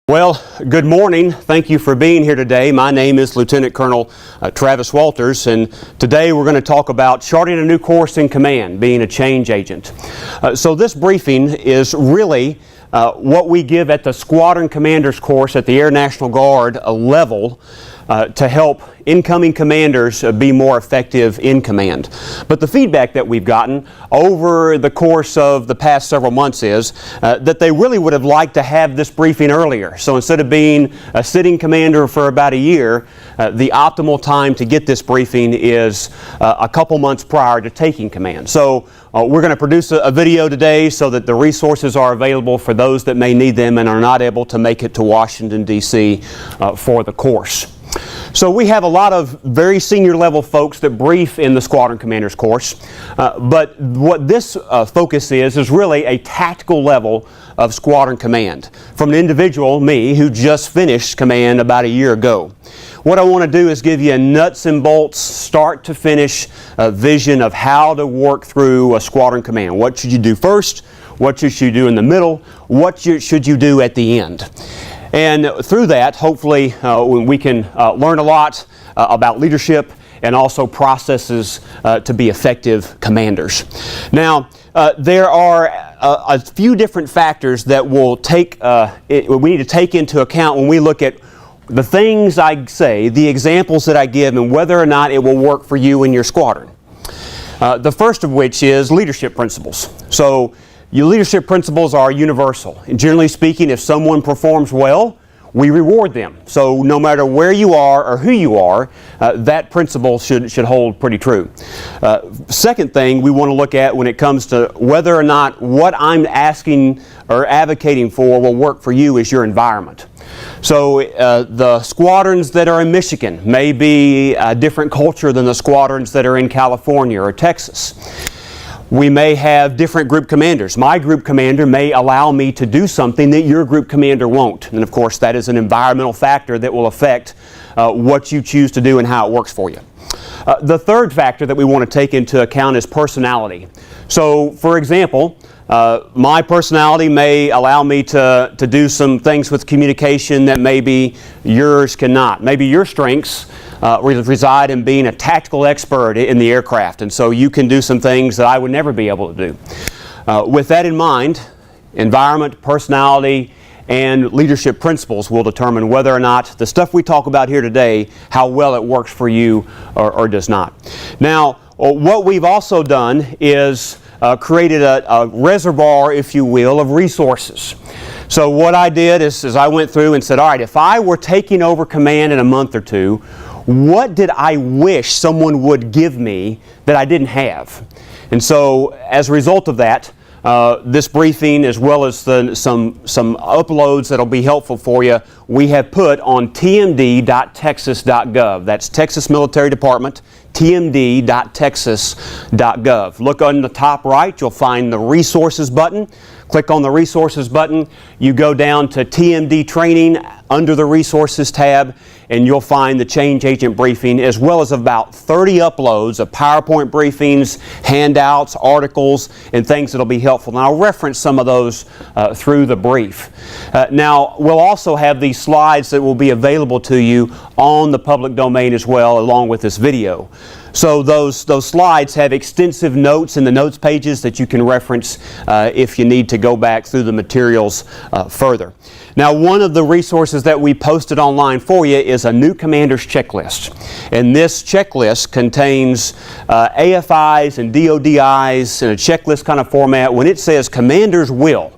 Well, good morning. Thank you for being here today. My name is Lieutenant Colonel Travis Walters, and today we're going to talk about charting a new course in command, being a change agent. So this briefing is really what we give at the Squadron Commander's course at the Air National Guard level to help incoming commanders be more effective in command. But the feedback that we've gotten over the course of the past several months is that they really would have liked to have this briefing earlier. So instead of being a sitting commander for about a year, the optimal time to get this briefing is a couple months prior to taking command. So we're going to produce a video today so that the resources are available for those that may need them and are not able to make it to Washington, D.C. For the course. So we have a lot of very senior level folks that brief in the Squadron Commander's course, but what this focus is really a tactical level of squadron command from an individual, me, who just finished command about a year ago. What I want to do is give you a nuts and bolts, start to finish vision of how to work through a squadron command. What should you do first? What should you do in the middle? What should you do at the end? And through that, hopefully, we can learn a lot about leadership and also processes to be effective commanders. Now, there are a few different factors that we'll we need to take into account when we look at the things I say, the examples that I give, and whether or not it will work for you in your squadron. The first of which is leadership principles. So, your leadership principles are universal. And generally speaking, if someone performs well, we reward them. So no matter where you are or who you are, that principle should hold pretty true. Second thing we want to look at when it comes to whether or not what I'm asking or advocating for will work for you is your environment. So the squadrons that are in Michigan may be a different culture than the squadrons that are in California or Texas. We may have different group commanders. My group commander may allow me to do something that your group commander won't. And of course, that is an environmental factor that will affect what you choose to do and how it works for you. The third factor that we want to take into account is personality. So, for example, my personality may allow me to do some things with communication that maybe yours cannot. Maybe your strengths reside in being a tactical expert in the aircraft, and so you can do some things that I would never be able to do. With that in mind, environment, personality, and leadership principles will determine whether or not the stuff we talk about here today, how well it works for you or does not. Now, what we've also done is created a reservoir, if you will, of resources. So what I did is I went through and said, all right, if I were taking over command in a month or two, what did I wish someone would give me that I didn't have? And so as a result of that, this briefing, as well as some uploads that'll be helpful for you, we have put on tmd.texas.gov. That's Texas Military Department, tmd.texas.gov. Look on the top right, you'll find the resources button. Click on the resources button. You go down to TMD training under the resources tab, and you'll find the change agent briefing, as well as about 30 uploads of PowerPoint briefings, handouts, articles, and things that'll be helpful. And I'll reference some of those through the brief. Now, we'll also have these slides that will be available to you on the public domain as well, along with this video. So those slides have extensive notes in the notes pages that you can reference if you need to go back through the materials further. Now, one of the resources that we posted online for you is a new commander's checklist. And this checklist contains AFIs and DODIs in a checklist kind of format. When it says commander's will,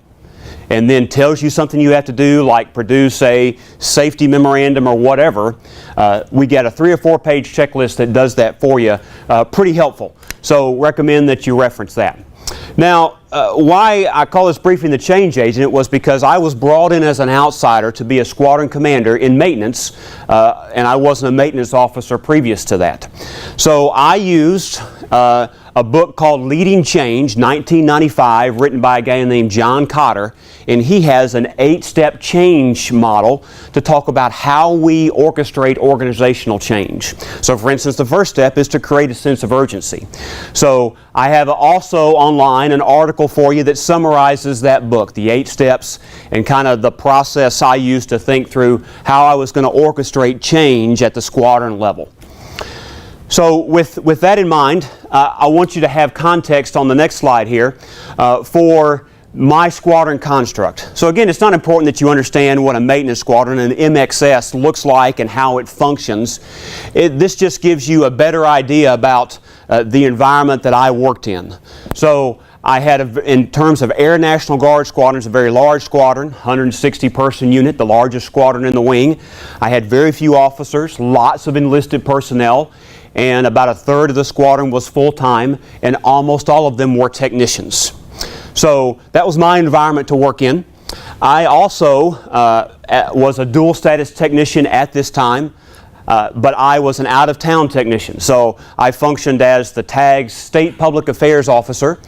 and then tells you something you have to do, like produce a safety memorandum or whatever, we got a 3 or 4 page checklist that does that for you. Pretty helpful. So recommend that you reference that. Now, why I call this briefing the change agent was because I was brought in as an outsider to be a squadron commander in maintenance, and I wasn't a maintenance officer previous to that. So I used a book called Leading Change, 1995, written by a guy named John Cotter, and he has an 8-step change model to talk about how we orchestrate organizational change. So for instance, the first step is to create a sense of urgency. So I have also online an article for you that summarizes that book, the 8 steps, and kind of the process I used to think through how I was going to orchestrate change at the squadron level. So with that in mind, I want you to have context on the next slide here for my squadron construct. So again, it's not important that you understand what a maintenance squadron, an MXS, looks like and how it functions. This just gives you a better idea about the environment that I worked in. So I had, in terms of Air National Guard squadrons, a very large squadron, 160-person unit, the largest squadron in the wing. I had very few officers, lots of enlisted personnel, and about a third of the squadron was full-time, and almost all of them were technicians. So that was my environment to work in. I also was a dual status technician at this time, but I was an out-of-town technician. So I functioned as the TAG's State Public Affairs Officer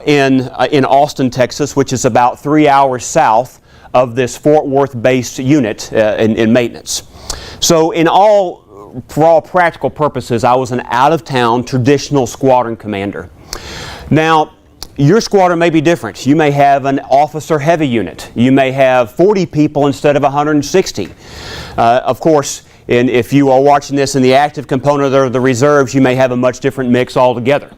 in Austin, Texas, which is about 3 hours south of this Fort Worth-based unit in maintenance. So for all practical purposes, I was an out-of-town traditional squadron commander. Now, your squadron may be different. You may have an officer-heavy unit. You may have 40 people instead of 160. Of course, and if you are watching this in the active component or the reserves, you may have a much different mix altogether.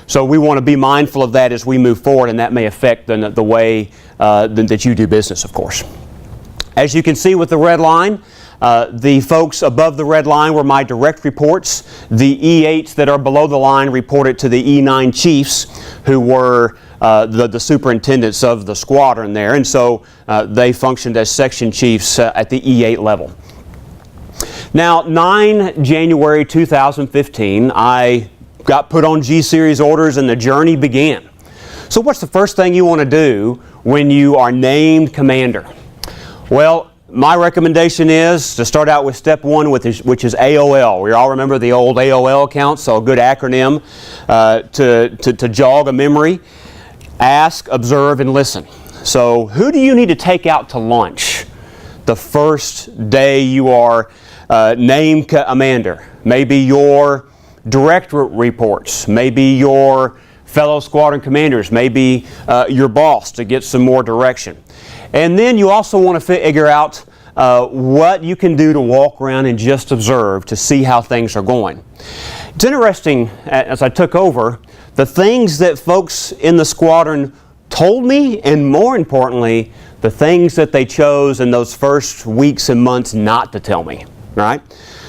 So we want to be mindful of that as we move forward, and that may affect the way that you do business, of course. As you can see with the red line, the folks above the red line were my direct reports. The E8s that are below the line reported to the E9 chiefs, who were the superintendents of the squadron there, and so they functioned as section chiefs at the E8 level. Now, 9 January 2015, I got put on G-Series orders and the journey began. So what's the first thing you want to do when you are named commander? Well, my recommendation is to start out with step 1, which is AOL. We all remember the old AOL account, so a good acronym to jog a memory. Ask, observe, and listen. So who do you need to take out to lunch the first day you are named commander? Maybe your direct reports, maybe your fellow squadron commanders, maybe your boss to get some more direction. And then you also want to figure out what you can do to walk around and just observe to see how things are going. It's interesting, as I took over, the things that folks in the squadron told me, and more importantly, the things that they chose in those first weeks and months not to tell me, right?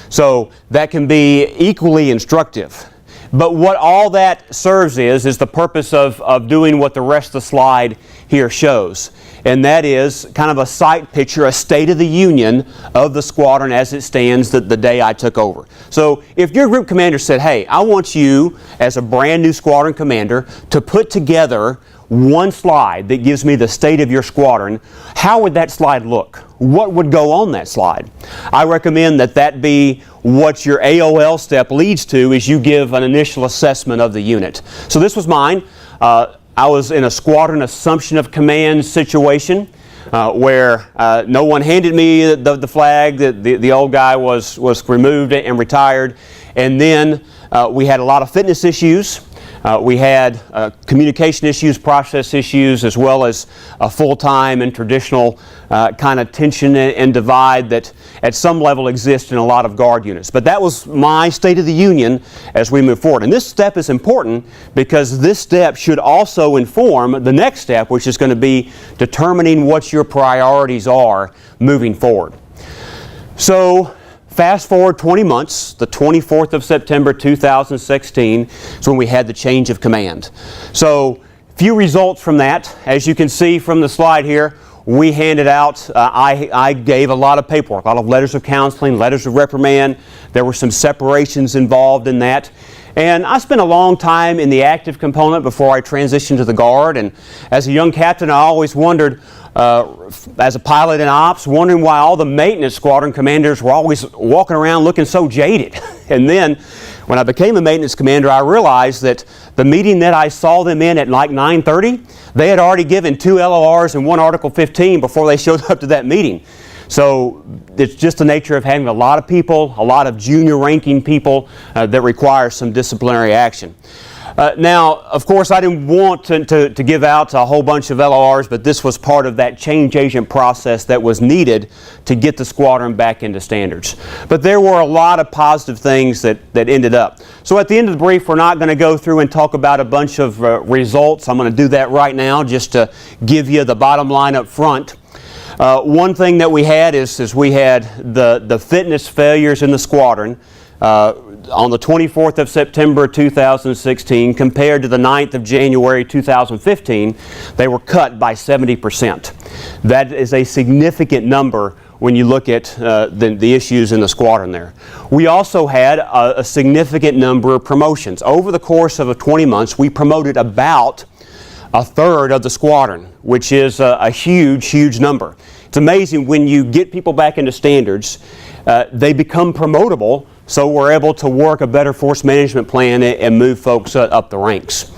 So that can be equally instructive. But what all that serves is the purpose of doing what the rest of the slide here shows. And that is kind of a sight picture, a state of the union of the squadron as it stands the day I took over. So if your group commander said, hey, I want you as a brand new squadron commander to put together one slide that gives me the state of your squadron, how would that slide look? What would go on that slide? I recommend that be what your AOL step leads to, is you give an initial assessment of the unit. So this was mine. I was in a squadron assumption of command situation where no one handed me the flag. The old guy was removed and retired. And then we had a lot of fitness issues. We had communication issues, process issues, as well as a full-time and traditional kind of tension and divide that at some level exists in a lot of Guard units. But that was my State of the Union as we move forward. And this step is important because this step should also inform the next step, which is going to be determining what your priorities are moving forward. So, fast forward 20 months, the 24th of September 2016 is when we had the change of command. So, few results from that. As you can see from the slide here, we handed out, I gave a lot of paperwork, a lot of letters of counseling, letters of reprimand. There were some separations involved in that. And I spent a long time in the active component before I transitioned to the Guard. And as a young captain, I always wondered, as a pilot in ops, wondering why all the maintenance squadron commanders were always walking around looking so jaded. And then, when I became a maintenance commander, I realized that the meeting that I saw them in at like 9:30, they had already given 2 LORs and 1 Article 15 before they showed up to that meeting. So it's just the nature of having a lot of people, a lot of junior ranking people that require some disciplinary action. Now, of course, I didn't want to give out a whole bunch of LORs, but this was part of that change agent process that was needed to get the squadron back into standards. But there were a lot of positive things that ended up. So at the end of the brief, we're not going to go through and talk about a bunch of results. I'm going to do that right now just to give you the bottom line up front. One thing that we had is we had the fitness failures in the squadron on the 24th of September 2016 compared to the 9th of January 2015, they were cut by 70%. That is a significant number when you look at the issues in the squadron there. We also had a significant number of promotions. Over the course of 20 months, we promoted about a third of the squadron, which is a huge, huge number. It's amazing when you get people back into standards, they become promotable, so we're able to work a better force management plan and move folks up the ranks.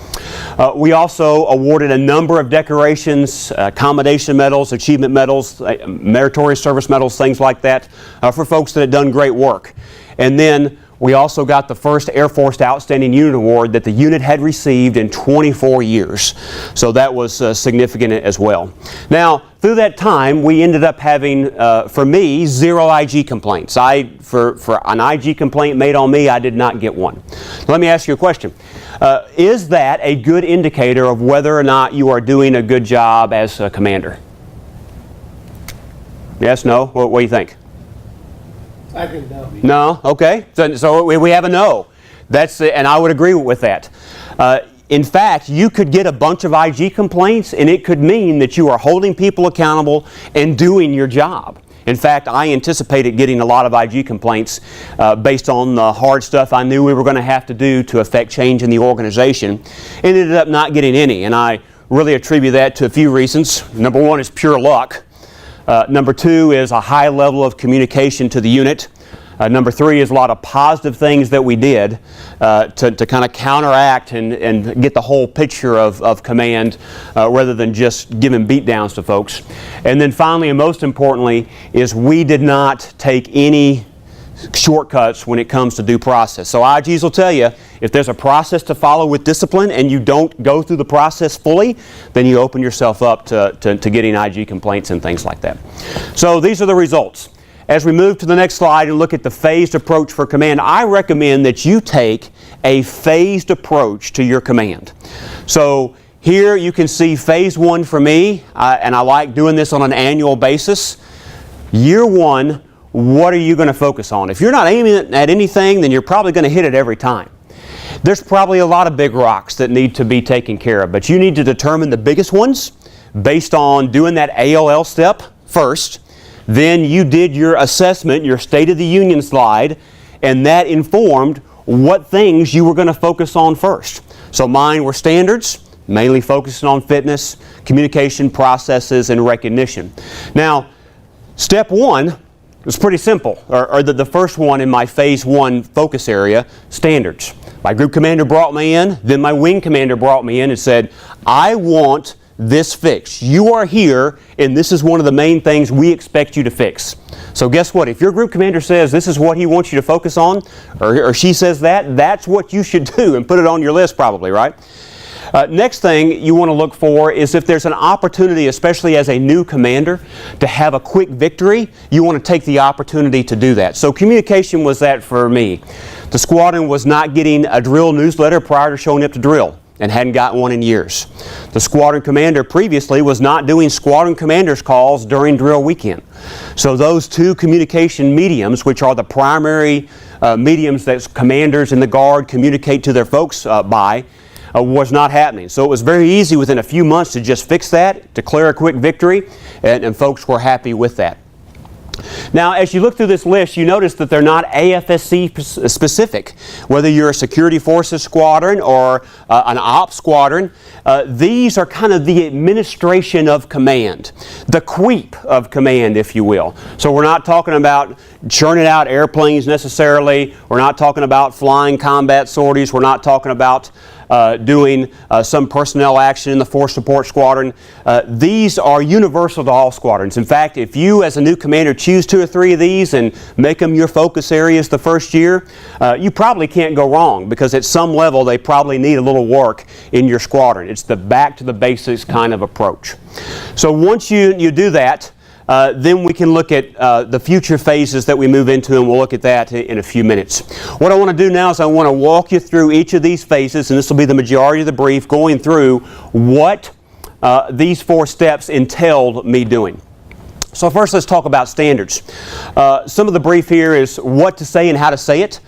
We also awarded a number of decorations, commendation medals, achievement medals, meritorious service medals, things like that, for folks that had done great work. And then we also got the first Air Force Outstanding Unit Award that the unit had received in 24 years. So that was significant as well. Now, through that time, we ended up having, for me, 0 IG complaints. For an IG complaint made on me, I did not get one. Let me ask you a question. Is that a good indicator of whether or not you are doing a good job as a commander? Yes, no? What do you think? I think no. No? Okay. So we have a no. And I would agree with that. In fact, you could get a bunch of IG complaints, and it could mean that you are holding people accountable and doing your job. In fact, I anticipated getting a lot of IG complaints based on the hard stuff I knew we were going to have to do to affect change in the organization, and ended up not getting any. And I really attribute that to a few reasons. Number one is pure luck. Number two is a high level of communication to the unit. Number three is a lot of positive things that we did to kind of counteract and get the whole picture of command rather than just giving beatdowns to folks. And then finally, and most importantly, is we did not take any shortcuts when it comes to due process. So IGs will tell you, if there's a process to follow with discipline and you don't go through the process fully, then you open yourself up to getting IG complaints and things like that. So these are the results. As we move to the next slide and look at the phased approach for command, I recommend that you take a phased approach to your command. So here you can see phase 1 for me, and I like doing this on an annual basis. Year 1, what are you going to focus on? If you're not aiming at anything, then you're probably going to hit it every time. There's probably a lot of big rocks that need to be taken care of, but you need to determine the biggest ones based on doing that ALL step first. Then you did your assessment, your State of the Union slide, and that informed what things you were going to focus on first. So mine were standards, mainly focusing on fitness, communication, processes, and recognition. Now, step 1 was pretty simple, or the first one in my phase 1 focus area, standards. My group commander brought me in, then my wing commander brought me in and said, I want this fixed. You are here, and this is one of the main things we expect you to fix. So guess what? If your group commander says this is what he wants you to focus on, or she says that's what you should do, and put it on your list probably, right? Next thing you want to look for is if there's an opportunity, especially as a new commander, to have a quick victory, you want to take the opportunity to do that. So communication was that for me. The squadron was not getting a drill newsletter prior to showing up to drill, and hadn't gotten one in years. The squadron commander previously was not doing squadron commanders calls during drill weekend. So those two communication mediums, which are the primary mediums that commanders in the Guard communicate to their folks by, was not happening. So it was very easy within a few months to just fix that, declare a quick victory, and folks were happy with that. Now, as you look through this list, you notice that they're not AFSC specific. Whether you're a Security Forces Squadron or an Ops Squadron, these are kind of the administration of command, the QUEEP of command, if you will. So we're not talking about churning out airplanes necessarily. We're not talking about flying combat sorties. We're not talking about doing some personnel action in the Force Support Squadron. These are universal to all squadrons. In fact, if you as a new commander choose 2 or 3 of these and make them your focus areas the first year, you probably can't go wrong, because at some level they probably need a little work in your squadron. It's the back to the basics kind of approach. So once you do that, then we can look at the future phases that we move into, and we'll look at that in a few minutes. What I want to do now is I want to walk you through each of these phases, and this will be the majority of the brief, going through what these 4 steps entailed me doing. So first, let's talk about standards. Some of the brief here is what to say and how to say it.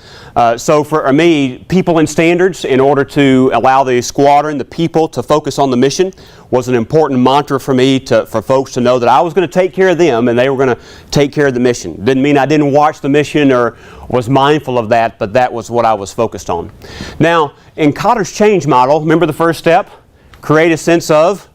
So for me, people and standards, in order to allow the squadron, the people, to focus on the mission, was an important mantra for me, for folks to know that I was going to take care of them and they were going to take care of the mission. Didn't mean I didn't watch the mission or was mindful of that, but that was what I was focused on. Now, in Kotter's change model, remember the first step? Create a sense of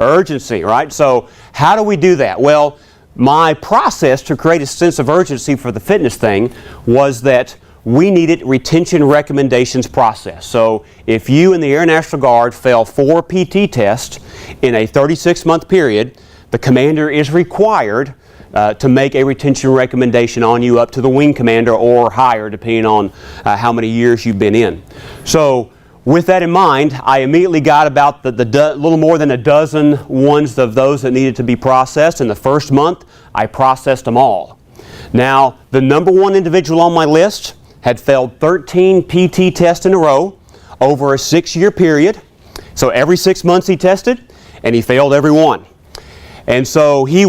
urgency, right? So how do we do that? Well, my process to create a sense of urgency for the fitness thing was that we needed retention recommendations process. So if you in the Air National Guard fail 4 PT tests in a 36-month period, the commander is required to make a retention recommendation on you up to the wing commander or higher, depending on how many years you've been in. So with that in mind, I immediately got about the little more than a dozen ones of those that needed to be processed. In the first month, I processed them all. Now, the number 1 individual on my list had failed 13 PT tests in a row over a 6-year period. So every 6 months he tested, and he failed every one. And so he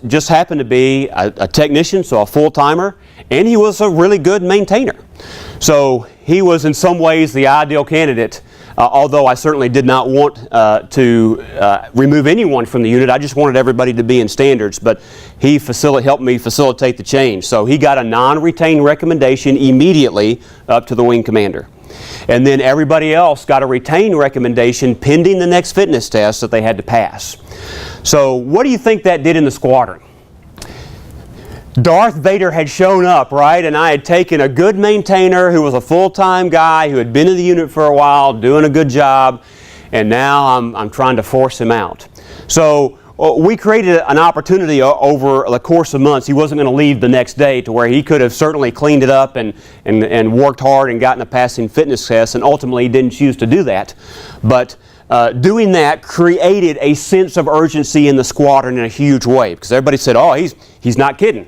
just happened to be a technician, so a full-timer, and he was a really good maintainer. So he was in some ways the ideal candidate, although I certainly did not want to remove anyone from the unit. I just wanted everybody to be in standards, but he helped me facilitate the change. So he got a non-retained recommendation immediately up to the wing commander. And then everybody else got a retained recommendation pending the next fitness test that they had to pass. So what do you think that did in the squadron? Darth Vader had shown up, right? And I had taken a good maintainer who was a full-time guy who had been in the unit for a while, doing a good job, and now I'm trying to force him out. So we created an opportunity over the course of months. He wasn't going to leave the next day, to where he could have certainly cleaned it up and worked hard and gotten a passing fitness test, and ultimately he didn't choose to do that. But doing that created a sense of urgency in the squadron in a huge way, because everybody said, "Oh, he's not kidding.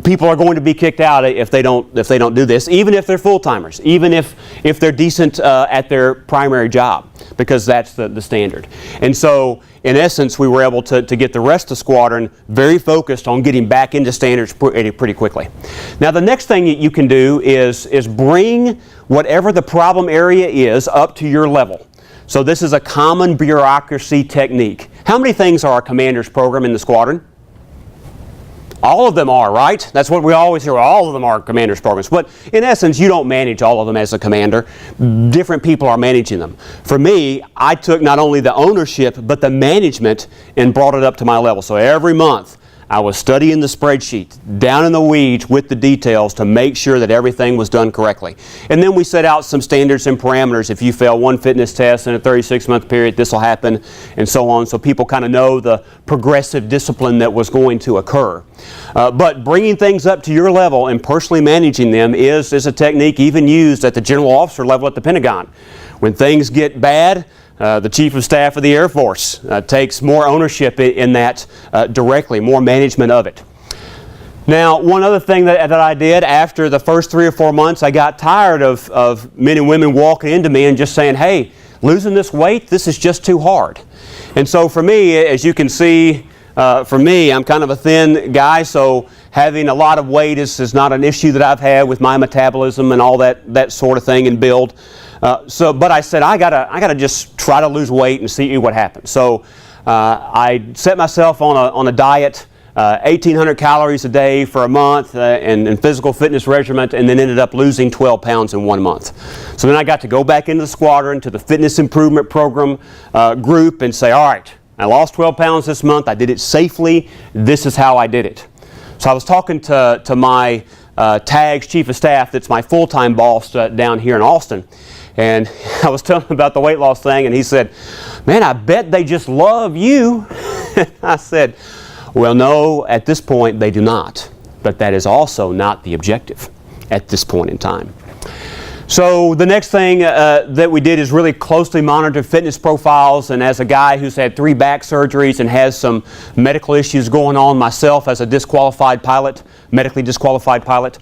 People are going to be kicked out if they don't do this, even if they're full-timers, even if they're decent at their primary job, because that's the standard." And so, in essence, we were able to get the rest of the squadron very focused on getting back into standards pretty quickly. Now, the next thing that you can do is bring whatever the problem area is up to your level. So this is a common bureaucracy technique. How many things are a commander's program in the squadron? All of them are, right? That's what we always hear. All of them are commander's programs. But in essence, you don't manage all of them as a commander. Different people are managing them. For me, I took not only the ownership, but the management and brought it up to my level. So every month, I was studying the spreadsheet, down in the weeds with the details to make sure that everything was done correctly. And then we set out some standards and parameters. If you fail 1 fitness test in a 36-month period, this will happen, and so on, so people kind of know the progressive discipline that was going to occur. But bringing things up to your level and personally managing them is a technique even used at the general officer level at the Pentagon. When things get bad, the Chief of Staff of the Air Force takes more ownership in that directly, more management of it. Now, one other thing that I did after the first 3 or 4 months, I got tired of men and women walking into me and just saying, "Hey, losing this weight, this is just too hard." And so for me, as you can see, for me, I'm kind of a thin guy, so having a lot of weight is not an issue that I've had with my metabolism and all that sort of thing and build. But I said, I gotta just try to lose weight and see what happens. So I set myself on a diet 1,800 calories a day for a month in physical fitness regimen, and then ended up losing 12 pounds in 1 month. So then I got to go back into the squadron, to the fitness improvement program group, and say, all right, I lost 12 pounds this month. I did it safely. This is how I did it. So I was talking to my TAGS chief of staff, that's my full-time boss down here in Austin. And I was telling him about the weight loss thing, and he said, man, I bet they just love you. I said, well, no, at this point they do not. But that is also not the objective at this point in time. So the next thing that we did is really closely monitor fitness profiles, and as a guy who's had 3 back surgeries and has some medical issues going on myself as a disqualified pilot, medically disqualified pilot,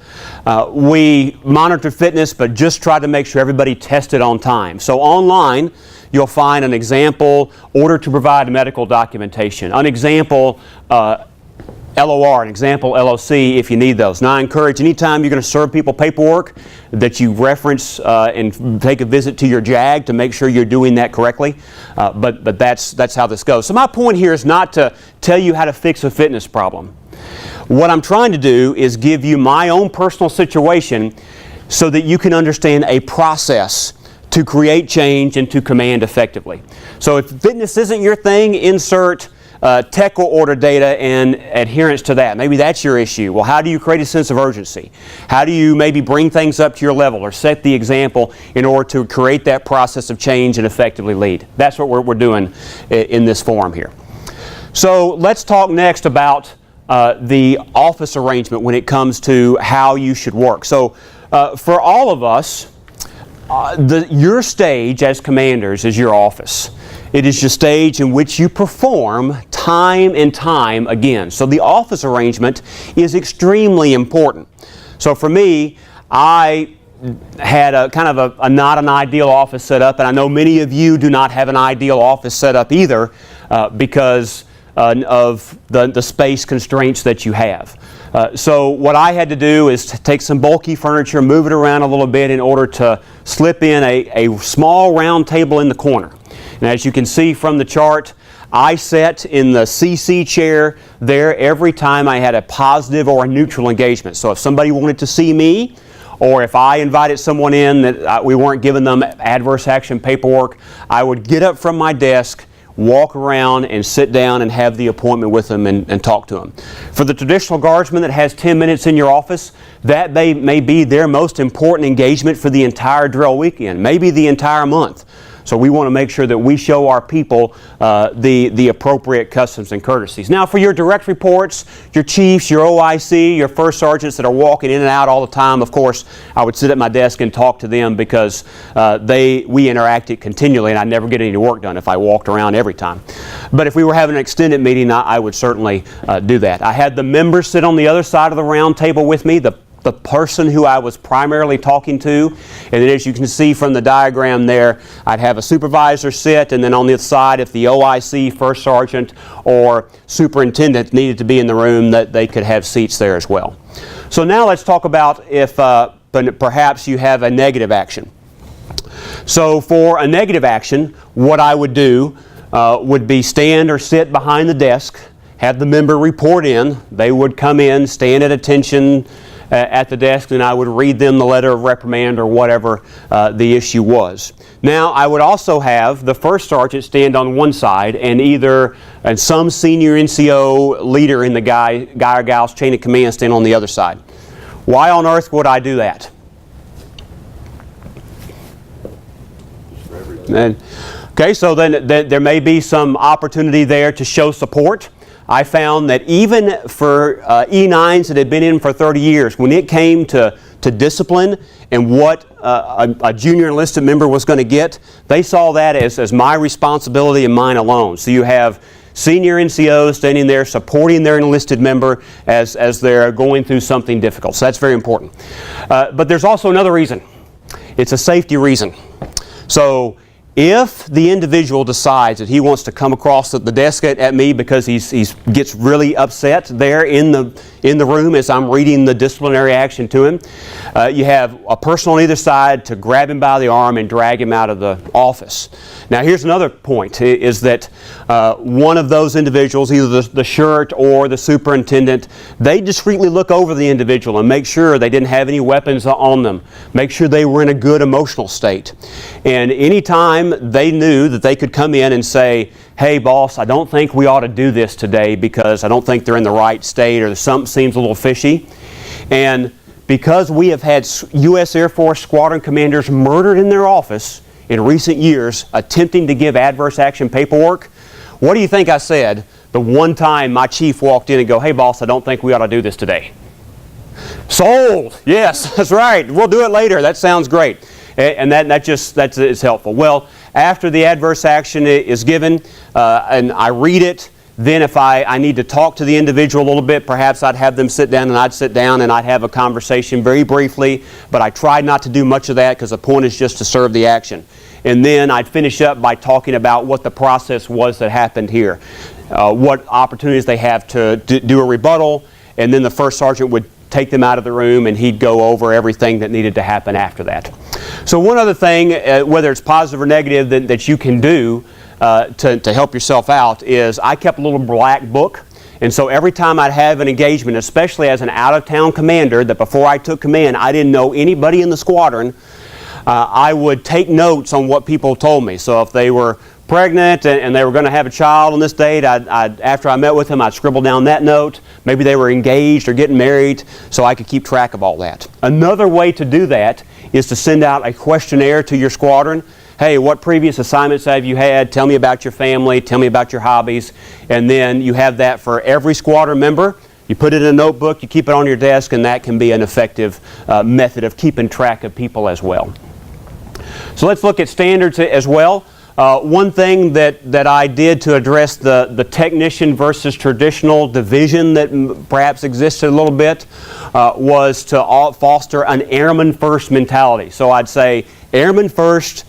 we monitor fitness but just try to make sure everybody tested on time. So online you'll find an example order to provide medical documentation, an example LOR, an example LOC if you need those. Now I encourage anytime you're going to serve people paperwork that you reference and take a visit to your JAG to make sure you're doing that correctly. But that's how this goes. So my point here is not to tell you how to fix a fitness problem. What I'm trying to do is give you my own personal situation so that you can understand a process to create change and to command effectively. So if fitness isn't your thing, insert tech or order data and adherence to that. Maybe that's your issue. Well, how do you create a sense of urgency? How do you maybe bring things up to your level or set the example in order to create that process of change and effectively lead? That's what we're doing in this forum here. So let's talk next about the office arrangement when it comes to how you should work. So for all of us, your stage as commanders is your office. It is your stage in which you perform time and time again. So the office arrangement is extremely important. So for me, I had a kind of a not an ideal office set up, and I know many of you do not have an ideal office set up either because of the space constraints that you have. So what I had to do is to take some bulky furniture, move it around a little bit in order to slip in a small round table in the corner. And as you can see from the chart, I sat in the CC chair there every time I had a positive or a neutral engagement. So if somebody wanted to see me, or if I invited someone in that we weren't giving them adverse action paperwork, I would get up from my desk, walk around and sit down and have the appointment with them and talk to them. For the traditional guardsman that has 10 minutes in your office, that may be their most important engagement for the entire drill weekend, maybe the entire month. So we want to make sure that we show our people the appropriate customs and courtesies. Now for your direct reports, your chiefs, your OIC, your first sergeants that are walking in and out all the time, of course, I would sit at my desk and talk to them because we interacted continually and I'd never get any work done if I walked around every time. But if we were having an extended meeting, I would certainly do that. I had the members sit on the other side of the round table with me, the person who I was primarily talking to, and then as you can see from the diagram there, I'd have a supervisor sit, and then on the side, if the OIC, first sergeant, or superintendent needed to be in the room, that they could have seats there as well. So now let's talk about if perhaps you have a negative action. So for a negative action, what I would do would be stand or sit behind the desk, have the member report in. They would come in, stand at attention at the desk, and I would read them the letter of reprimand or whatever the issue was. Now I would also have the first sergeant stand on one side and some senior NCO leader in the guy or gal's chain of command stand on the other side. Why on earth would I do that? Okay, so then there may be some opportunity there to show support. I found that even for E9s that had been in for 30 years, when it came to discipline and what a junior enlisted member was going to get, they saw that as my responsibility and mine alone. So you have senior NCOs standing there supporting their enlisted member as they're going through something difficult. So that's very important. But there's also another reason. It's a safety reason. So If the individual decides that he wants to come across the desk at me because he gets really upset there in the room as I'm reading the disciplinary action to him, you have a person on either side to grab him by the arm and drag him out of the office. Now here's another point, is that one of those individuals, either the shirt or the superintendent, they discreetly look over the individual and make sure they didn't have any weapons on them, make sure they were in a good emotional state. And anytime they knew that they could come in and say, hey boss, I don't think we ought to do this today because I don't think they're in the right state or something seems a little fishy. And because we have had U.S. Air Force squadron commanders murdered in their office in recent years attempting to give adverse action paperwork, what do you think I said the one time my chief walked in and go, hey boss, I don't think we ought to do this today? Sold! Yes, that's right. We'll do it later. That sounds great. And that is helpful. Well, after the adverse action is given and I read it, then if I need to talk to the individual a little bit, perhaps I'd have them sit down and I'd sit down and I'd have a conversation very briefly, but I tried not to do much of that because the point is just to serve the action. And then I'd finish up by talking about what the process was that happened here, what opportunities they have to do a rebuttal, and then the first sergeant would take them out of the room and he'd go over everything that needed to happen after that. So one other thing, whether it's positive or negative, that you can do to help yourself out is I kept a little black book. And so every time I'd have an engagement, especially as an out-of-town commander, that before I took command, I didn't know anybody in the squadron, I would take notes on what people told me. So if they were pregnant and they were going to have a child on this date, after I met with them, I'd scribble down that note. Maybe they were engaged or getting married, so I could keep track of all that. Another way to do that is to send out a questionnaire to your squadron. Hey, what previous assignments have you had? Tell me about your family. Tell me about your hobbies. And then you have that for every squadron member. You put it in a notebook, you keep it on your desk, and that can be an effective method of keeping track of people as well. So let's look at standards as well. One thing that I did to address the technician versus traditional division that perhaps existed a little bit was to foster an airman first mentality. So I'd say airman first,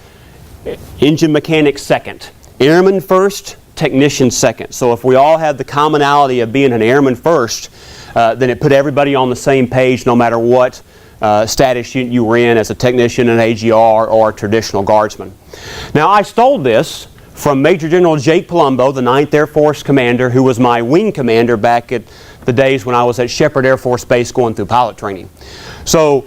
engine mechanic second. Airman first, technician second. So if we all have the commonality of being an airman first, then it put everybody on the same page no matter what status you were in as a technician, an AGR, or a traditional guardsman. Now I stole this from Major General Jake Palumbo, the 9th Air Force commander, who was my wing commander back at the days when I was at Sheppard Air Force Base going through pilot training. So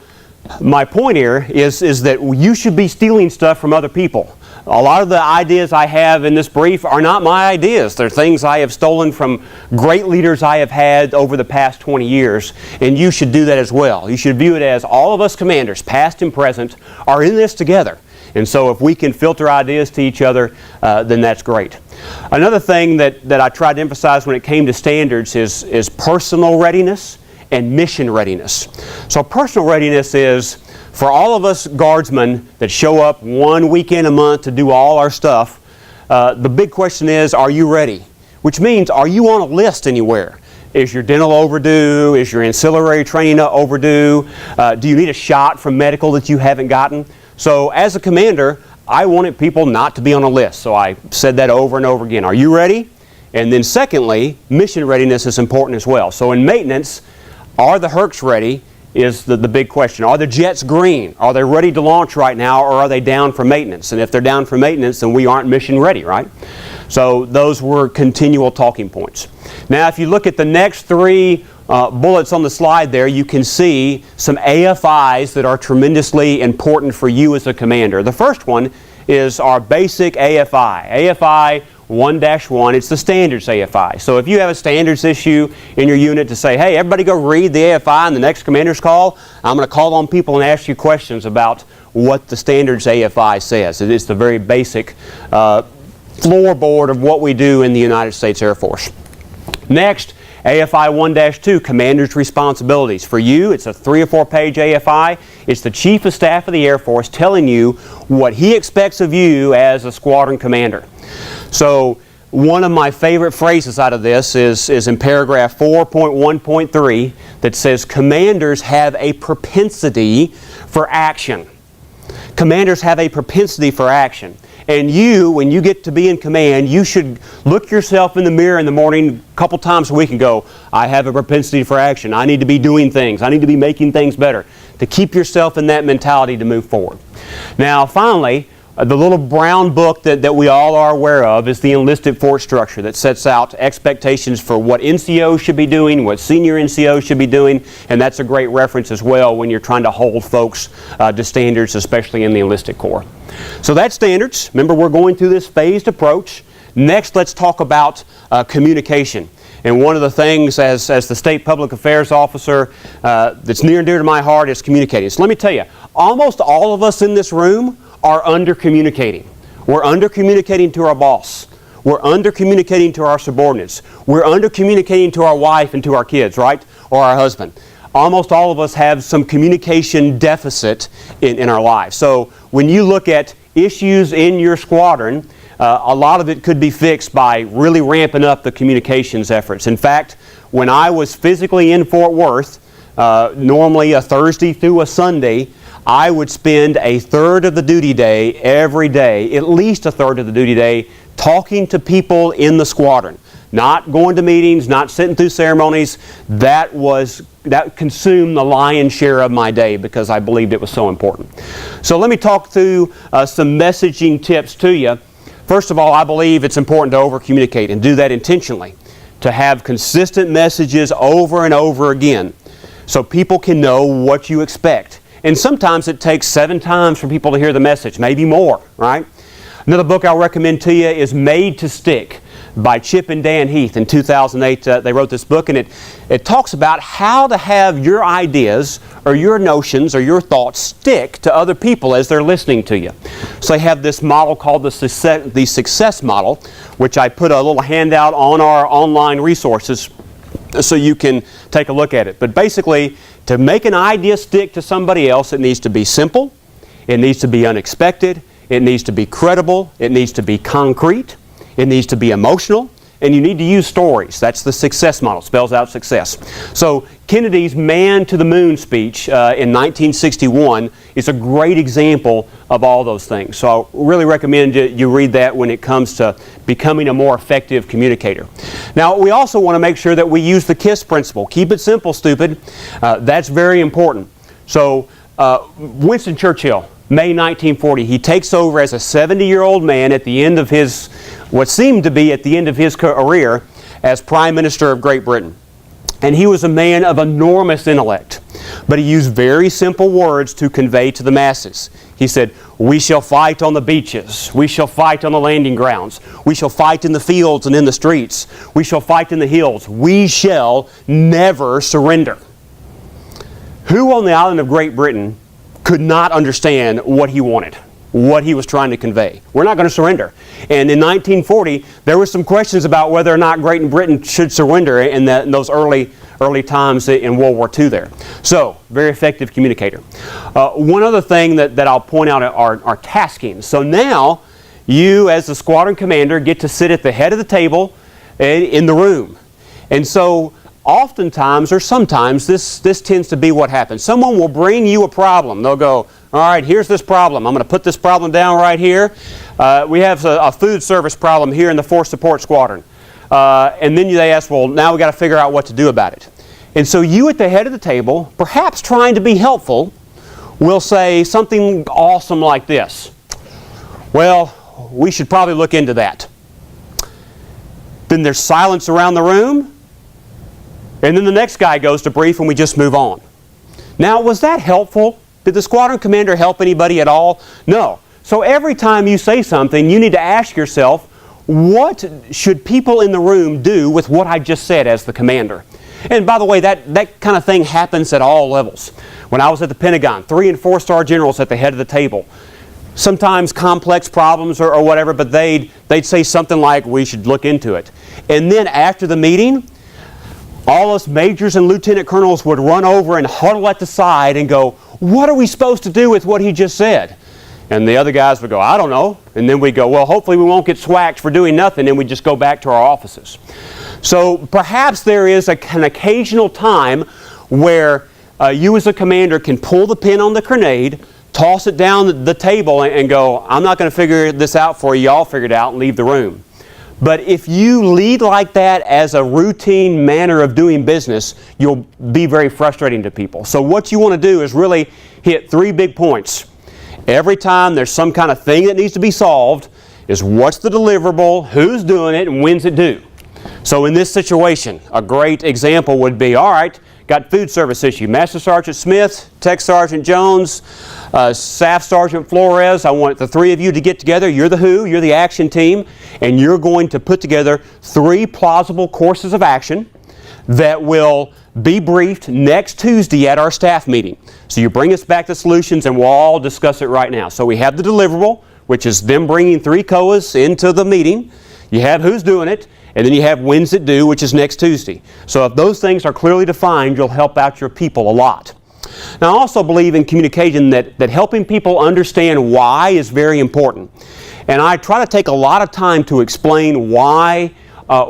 my point here is that you should be stealing stuff from other people. A lot of the ideas I have in this brief are not my ideas. They're things I have stolen from great leaders I have had over the past 20 years, and you should do that as well. You should view it as all of us commanders, past and present, are in this together. And so if we can filter ideas to each other, then that's great. Another thing that I tried to emphasize when it came to standards is personal readiness and mission readiness. So personal readiness is for all of us guardsmen that show up one weekend a month to do all our stuff, the big question is, are you ready? Which means, are you on a list anywhere? Is your dental overdue? Is your ancillary training overdue? Do you need a shot from medical that you haven't gotten? So as a commander, I wanted people not to be on a list. So I said that over and over again. Are you ready? And then secondly, mission readiness is important as well. So in maintenance, are the Hercs ready is the big question. Are the jets green? Are they ready to launch right now, or are they down for maintenance? And if they're down for maintenance, then we aren't mission ready, right? So those were continual talking points. Now if you look at the next three bullets on the slide there, you can see some AFIs that are tremendously important for you as a commander. The first one is our basic AFI. AFI 1-1, it's the standards AFI. So if you have a standards issue in your unit to say, hey, everybody go read the AFI in the next commander's call, I'm going to call on people and ask you questions about what the standards AFI says. It is the very basic floorboard of what we do in the United States Air Force. Next, AFI 1-2, Commander's Responsibilities. For you, it's a 3 or 4 page AFI. It's the Chief of Staff of the Air Force telling you what he expects of you as a squadron commander. So one of my favorite phrases out of this is in paragraph 4.1.3 that says, commanders have a propensity for action. Commanders have a propensity for action. And you, when you get to be in command, you should look yourself in the mirror in the morning a couple times a week and go, I have a propensity for action. I need to be doing things. I need to be making things better. To keep yourself in that mentality to move forward. Now, finally, the little brown book that we all are aware of is the enlisted force structure that sets out expectations for what NCOs should be doing, what senior NCOs should be doing, and that's a great reference as well when you're trying to hold folks to standards, especially in the enlisted corps. So that's standards. Remember, we're going through this phased approach. Next, let's talk about communication. And one of the things as the State Public Affairs Officer that's near and dear to my heart is communicating. So let me tell you, almost all of us in this room are under-communicating. We're under-communicating to our boss. We're under-communicating to our subordinates. We're under-communicating to our wife and to our kids, right? Or our husband. Almost all of us have some communication deficit in our lives. So when you look at issues in your squadron, a lot of it could be fixed by really ramping up the communications efforts. In fact, when I was physically in Fort Worth, normally a Thursday through a Sunday, I would spend a third of the duty day every day, at least a third of the duty day, talking to people in the squadron. Not going to meetings, not sitting through ceremonies. That consumed the lion's share of my day because I believed it was so important. So let me talk through some messaging tips to you. First of all, I believe it's important to over-communicate and do that intentionally. To have consistent messages over and over again so people can know what you expect. And sometimes it takes 7 times for people to hear the message, maybe more, right? Another book I'll recommend to you is Made to Stick by Chip and Dan Heath. In 2008, they wrote this book, and it talks about how to have your ideas or your notions or your thoughts stick to other people as they're listening to you. So they have this model called the success model, which I put a little handout on our online resources so you can take a look at it. But basically, to make an idea stick to somebody else, it needs to be simple, it needs to be unexpected, it needs to be credible, it needs to be concrete, it needs to be emotional, and you need to use stories. That's the success model, spells out success. So Kennedy's Man to the Moon speech in 1961 is a great example of all those things. So I really recommend you read that when it comes to becoming a more effective communicator. Now, we also want to make sure that we use the KISS principle. Keep it simple, stupid. That's very important. So Winston Churchill, May 1940, he takes over as a 70-year-old man at the end of his, what seemed to be at the end of his career as Prime Minister of Great Britain. And he was a man of enormous intellect. But he used very simple words to convey to the masses. He said, we shall fight on the beaches. We shall fight on the landing grounds. We shall fight in the fields and in the streets. We shall fight in the hills. We shall never surrender. Who on the island of Great Britain could not understand what he wanted, what he was trying to convey? We're not going to surrender. And in 1940, there were some questions about whether or not Great Britain should surrender in those early times in World War II there. So, very effective communicator. One other thing that I'll point out are tasking. So now, you as the squadron commander get to sit at the head of the table in the room. And so, oftentimes or sometimes this tends to be what happens. Someone will bring you a problem. They'll go, all right, here's this problem. I'm going to put this problem down right here. We have a food service problem here in the Force Support Squadron. And then they ask, well, now we've got to figure out what to do about it. And so you at the head of the table, perhaps trying to be helpful, will say something awesome like this. Well, we should probably look into that. Then there's silence around the room. And then the next guy goes to brief and we just move on. Now, was that helpful? Did the squadron commander help anybody at all? No. So every time you say something, you need to ask yourself, what should people in the room do with what I just said as the commander? And by the way, that kind of thing happens at all levels. When I was at the Pentagon, 3- and 4-star generals at the head of the table. Sometimes complex problems or whatever, but they'd say something like, we should look into it. And then after the meeting, all us majors and lieutenant colonels would run over and huddle at the side and go, what are we supposed to do with what he just said? And the other guys would go, I don't know. And then we'd go, well, hopefully we won't get swacked for doing nothing, and we'd just go back to our offices. So perhaps there is an occasional time where you as a commander can pull the pin on the grenade, toss it down the table and go, I'm not going to figure this out for you, y'all figure it out, and leave the room. But if you lead like that as a routine manner of doing business, you'll be very frustrating to people. So what you want to do is really hit 3 big points. Every time there's some kind of thing that needs to be solved, is what's the deliverable, who's doing it, and when's it due. So in this situation, a great example would be, all right, got food service issue. Master Sergeant Smith, Tech Sergeant Jones, Staff Sergeant Flores, I want the 3 of you to get together. You're the who, you're the action team, and you're going to put together 3 plausible courses of action that will be briefed next Tuesday at our staff meeting. So you bring us back the solutions and we'll all discuss it right now. So we have the deliverable, which is them bringing 3 COAs into the meeting. You have who's doing it, and then you have when's it due, which is next Tuesday. So if those things are clearly defined, you'll help out your people a lot. Now, I also believe in communication that helping people understand why is very important. And I try to take a lot of time to explain why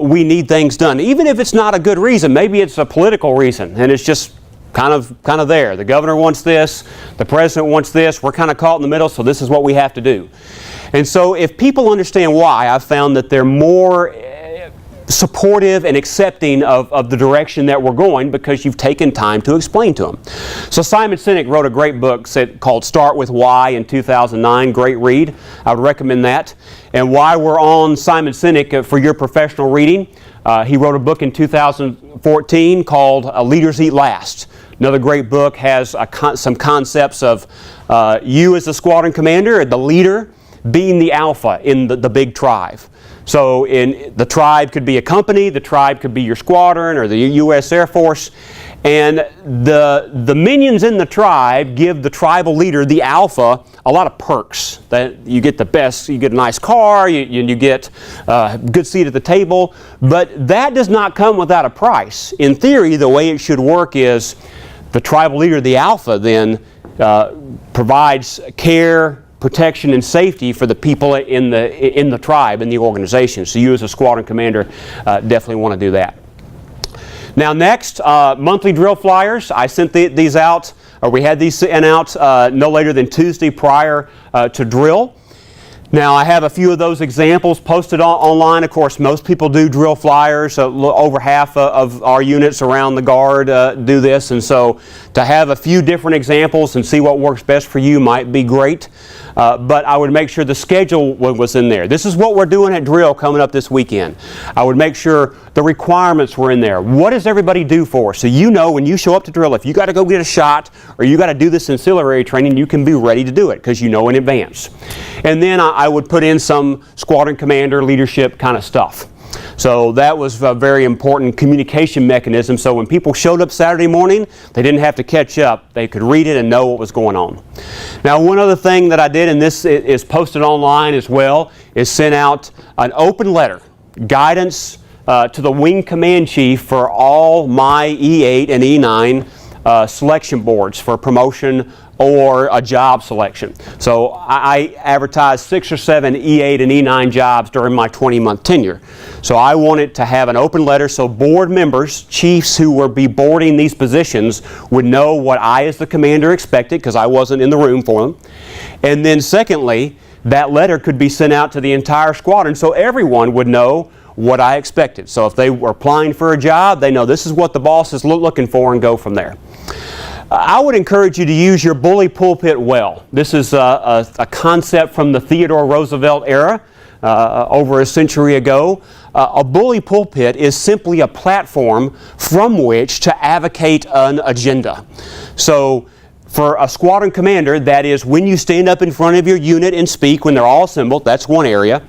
we need things done, even if it's not a good reason. Maybe it's a political reason, and it's just kind of there. The governor wants this, the president wants this, we're kind of caught in the middle, so this is what we have to do. And so if people understand why, I've found that they're more supportive and accepting of the direction that we're going because you've taken time to explain to them. So Simon Sinek wrote a great book called Start With Why in 2009. Great read. I would recommend that. And while we're on Simon Sinek for your professional reading, he wrote a book in 2014 called Leaders Eat Last. Another great book, has some concepts of you as the squadron commander, the leader, being the alpha in the big tribe. So the tribe could be a company, the tribe could be your squadron or the U.S. Air Force, and the minions in the tribe give the tribal leader, the alpha, a lot of perks. That you get the best, you get a nice car, you get a good seat at the table, but that does not come without a price. In theory, the way it should work is the tribal leader, the alpha, then provides care, protection, and safety for the people in the tribe, in the organization. So you as a squadron commander definitely want to do that. Now next, monthly drill flyers. I sent these out, or we had these sent out no later than Tuesday prior to drill. Now I have a few of those examples posted online. Of course, most people do drill flyers. Over half of our units around the Guard do this, and so to have a few different examples and see what works best for you might be great. But I would make sure the schedule was in there. This is what we're doing at drill coming up this weekend. I would make sure the requirements were in there. What does everybody do for? So you know when you show up to drill, if you got to go get a shot or you got to do this ancillary training, you can be ready to do it because you know in advance. And then I would put in some squadron commander leadership kind of stuff. So that was a very important communication mechanism. So when people showed up Saturday morning, they didn't have to catch up. They could read it and know what was going on. Now, one other thing that I did, and this is posted online as well, is sent out an open letter, guidance to the Wing Command Chief for all my E8 and E9 selection boards for promotion or a job selection. So I advertised 6 or 7 E8 and E9 jobs during my 20-month tenure. So I wanted to have an open letter so board members, chiefs who would be boarding these positions would know what I as the commander expected because I wasn't in the room for them. And then secondly, that letter could be sent out to the entire squadron so everyone would know what I expected. So if they were applying for a job, they know this is what the boss is looking for and go from there. I would encourage you to use your bully pulpit well. This is a concept from the Theodore Roosevelt era, over a century ago. A bully pulpit is simply a platform from which to advocate an agenda. So for a squadron commander, that is when you stand up in front of your unit and speak when they're all assembled, that's one area.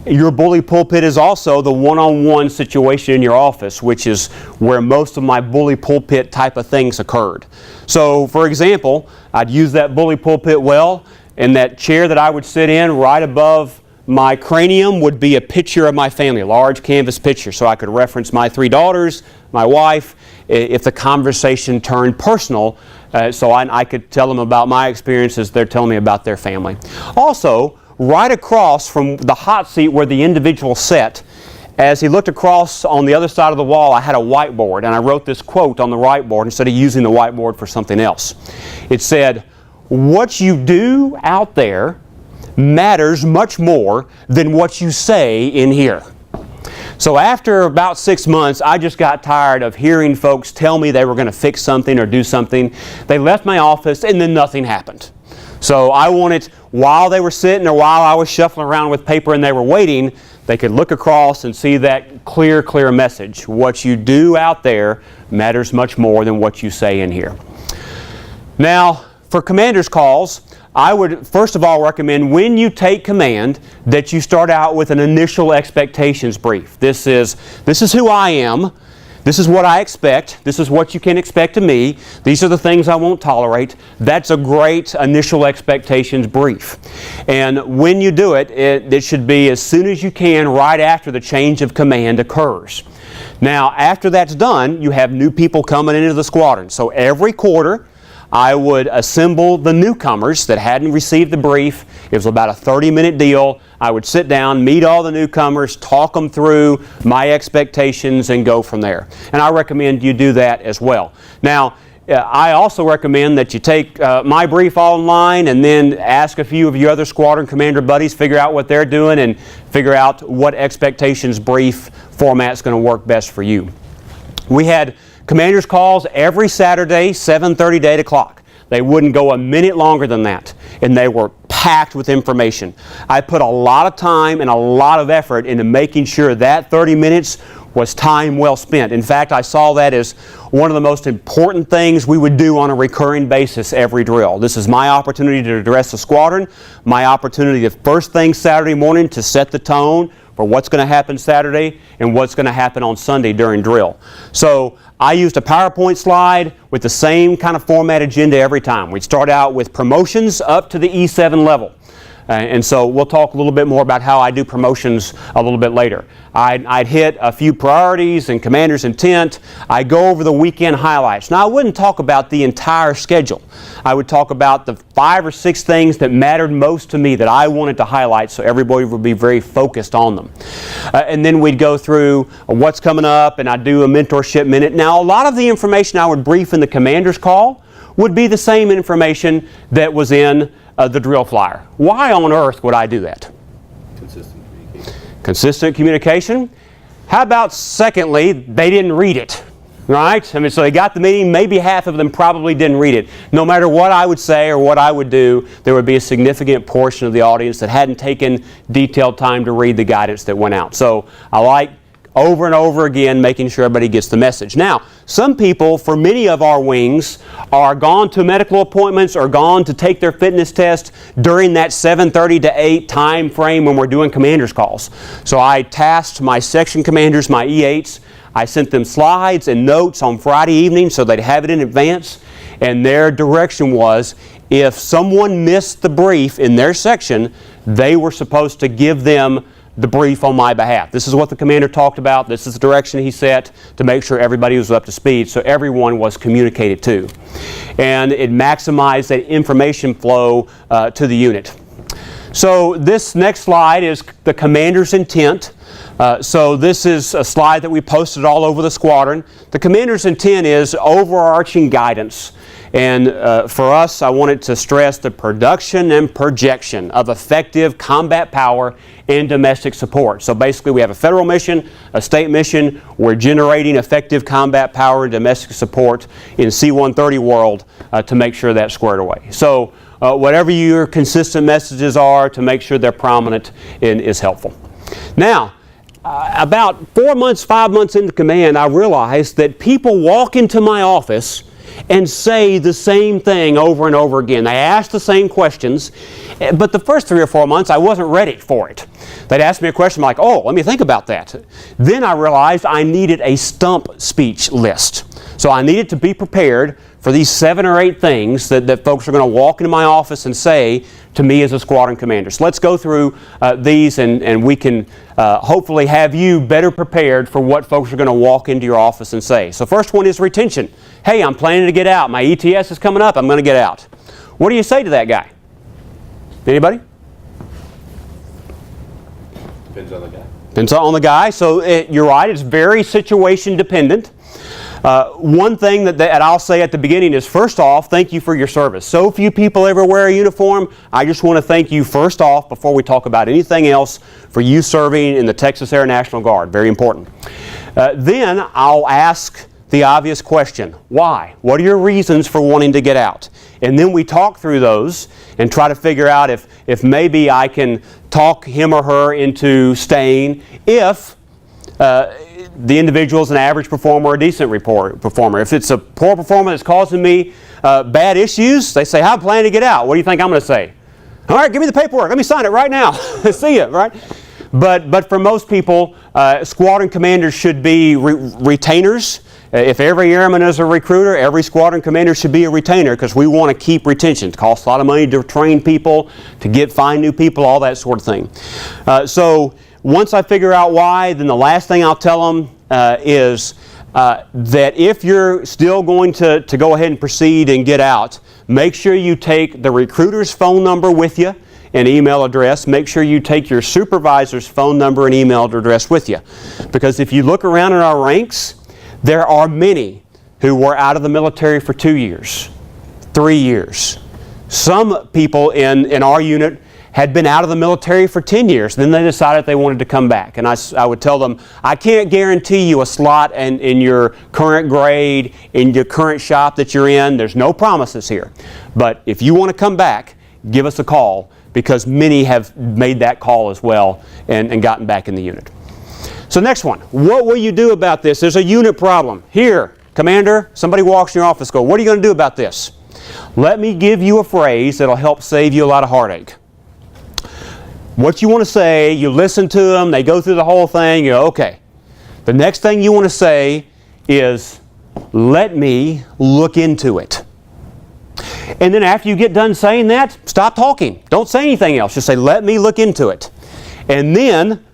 Your bully pulpit is also the one-on-one situation in your office, which is where most of my bully pulpit type of things occurred. So, for example, I'd use that bully pulpit well, and that chair that I would sit in right above my cranium would be a picture of my family, a large canvas picture, so I could reference my 3 daughters, my wife, if the conversation turned personal, so I could tell them about my experiences, they're telling me about their family. Also, right across from the hot seat where the individual sat, as he looked across on the other side of the wall, I had a whiteboard, and I wrote this quote on the whiteboard instead of using the whiteboard for something else. It said, what you do out there matters much more than what you say in here. So after about 6 months, I just got tired of hearing folks tell me they were going to fix something or do something. They left my office and then nothing happened. So I wanted, while they were sitting or while I was shuffling around with paper and they were waiting, they could look across and see that clear message. What you do out there matters much more than what you say in here. Now, for commander's calls, I would first of all recommend when you take command that you start out with an initial expectations brief. This is who I am. This is what I expect. This is what you can expect of me. These are the things I won't tolerate. That's a great initial expectations brief. And when you do it, it should be as soon as you can right after the change of command occurs. Now, after that's done, you have new people coming into the squadron. So every quarter, I would assemble the newcomers that hadn't received the brief. It was about a 30-minute deal. I would sit down, meet all the newcomers, talk them through my expectations, and go from there. And I recommend you do that as well. Now, I also recommend that you take my brief online and then ask a few of your other squadron commander buddies, figure out what they're doing, and figure out what expectations brief format is going to work best for you. We had commander's calls every Saturday, 7:30 to 8 o'clock. They wouldn't go a minute longer than that, and they were packed with information. I put a lot of time and a lot of effort into making sure that 30 minutes was time well spent. In fact, I saw that as one of the most important things we would do on a recurring basis every drill. This is my opportunity to address the squadron, my opportunity the first thing Saturday morning to set the tone for what's going to happen Saturday and what's going to happen on Sunday during drill. So I used a PowerPoint slide with the same kind of format agenda every time. We'd start out with promotions up to the E7 level. And so we'll talk a little bit more about how I do promotions a little bit later. I'd hit a few priorities and commander's intent. I'd go over the weekend highlights. Now, I wouldn't talk about the entire schedule. I would talk about the 5 or 6 things that mattered most to me that I wanted to highlight so everybody would be very focused on them. And then we'd go through what's coming up, and I'd do a mentorship minute. Now, a lot of the information I would brief in the commander's call would be the same information that was in the drill flyer. Why on earth would I do that? Consistent communication. Consistent communication. How about secondly, they didn't read it, right? I mean, so they got the meeting, maybe half of them probably didn't read it. No matter what I would say or what I would do, there would be a significant portion of the audience that hadn't taken detailed time to read the guidance that went out. So I like over and over again making sure everybody gets the message. Now, some people, for many of our wings, are gone to medical appointments or gone to take their fitness test during that 7:30 to 8 time frame when we're doing commander's calls. So I tasked my section commanders, my E8s, I sent them slides and notes on Friday evening so they'd have it in advance, and their direction was if someone missed the brief in their section, they were supposed to give them the brief on my behalf. This is what the commander talked about. This is the direction he set to make sure everybody was up to speed, so everyone was communicated to. And it maximized that information flow to the unit. So this next slide is the commander's intent. So this is a slide that we posted all over the squadron. The commander's intent is overarching guidance. And for us, I wanted to stress the production and projection of effective combat power and domestic support. So basically, we have a federal mission, a state mission. We're generating effective combat power and domestic support in C-130 world to make sure that's squared away. So whatever your consistent messages are, to make sure they're prominent is helpful. Now, about 4 months, 5 months into command, I realized that people walk into my office and say the same thing over and over again. They ask the same questions, but the first 3 or 4 months I wasn't ready for it. They'd ask me a question like, oh, let me think about that. Then I realized I needed a stump speech list. So I needed to be prepared for these 7 or 8 things that folks are going to walk into my office and say to me as a squadron commander. So let's go through these and we can hopefully have you better prepared for what folks are going to walk into your office and say. So first one is retention. Hey, I'm planning to get out. My ETS is coming up. I'm going to get out. What do you say to that guy? Anybody? Depends on the guy. Depends on the guy. So you're right. It's very situation dependent. One thing that I'll say at the beginning is, first off, thank you for your service. So few people ever wear a uniform. I just want to thank you first off, before we talk about anything else, for you serving in the Texas Air National Guard. Very important. Then I'll ask the obvious question: why? What are your reasons for wanting to get out? And then we talk through those and try to figure out if maybe I can talk him or her into staying if the individual is an average performer or a decent performer. If it's a poor performer that's causing me bad issues, they say, I'm planning to get out. What do you think I'm going to say? All right, give me the paperwork. Let me sign it right now. See ya, right? But for most people, squadron commanders should be retainers. If every airman is a recruiter, every squadron commander should be a retainer, because we want to keep retention. It costs a lot of money to train people, to find new people, all that sort of thing. So once I figure out why, then the last thing I'll tell them is that if you're still going to go ahead and proceed and get out, make sure you take the recruiter's phone number with you and email address. Make sure you take your supervisor's phone number and email address with you. Because if you look around in our ranks, there are many who were out of the military for 2 years, 3 years. Some people in our unit had been out of the military for 10 years. Then they decided they wanted to come back. And I would tell them, I can't guarantee you a slot in your current grade, in your current shop that you're in. There's no promises here. But if you want to come back, give us a call, because many have made that call as well and gotten back in the unit. So next one, what will you do about this? There's a unit problem. Here, Commander, somebody walks in your office, go, what are you going to do about this? Let me give you a phrase that'll help save you a lot of heartache. What you want to say, you listen to them, they go through the whole thing, you go, okay. The next thing you want to say is, let me look into it. And then after you get done saying that, stop talking. Don't say anything else. Just say, let me look into it. And then,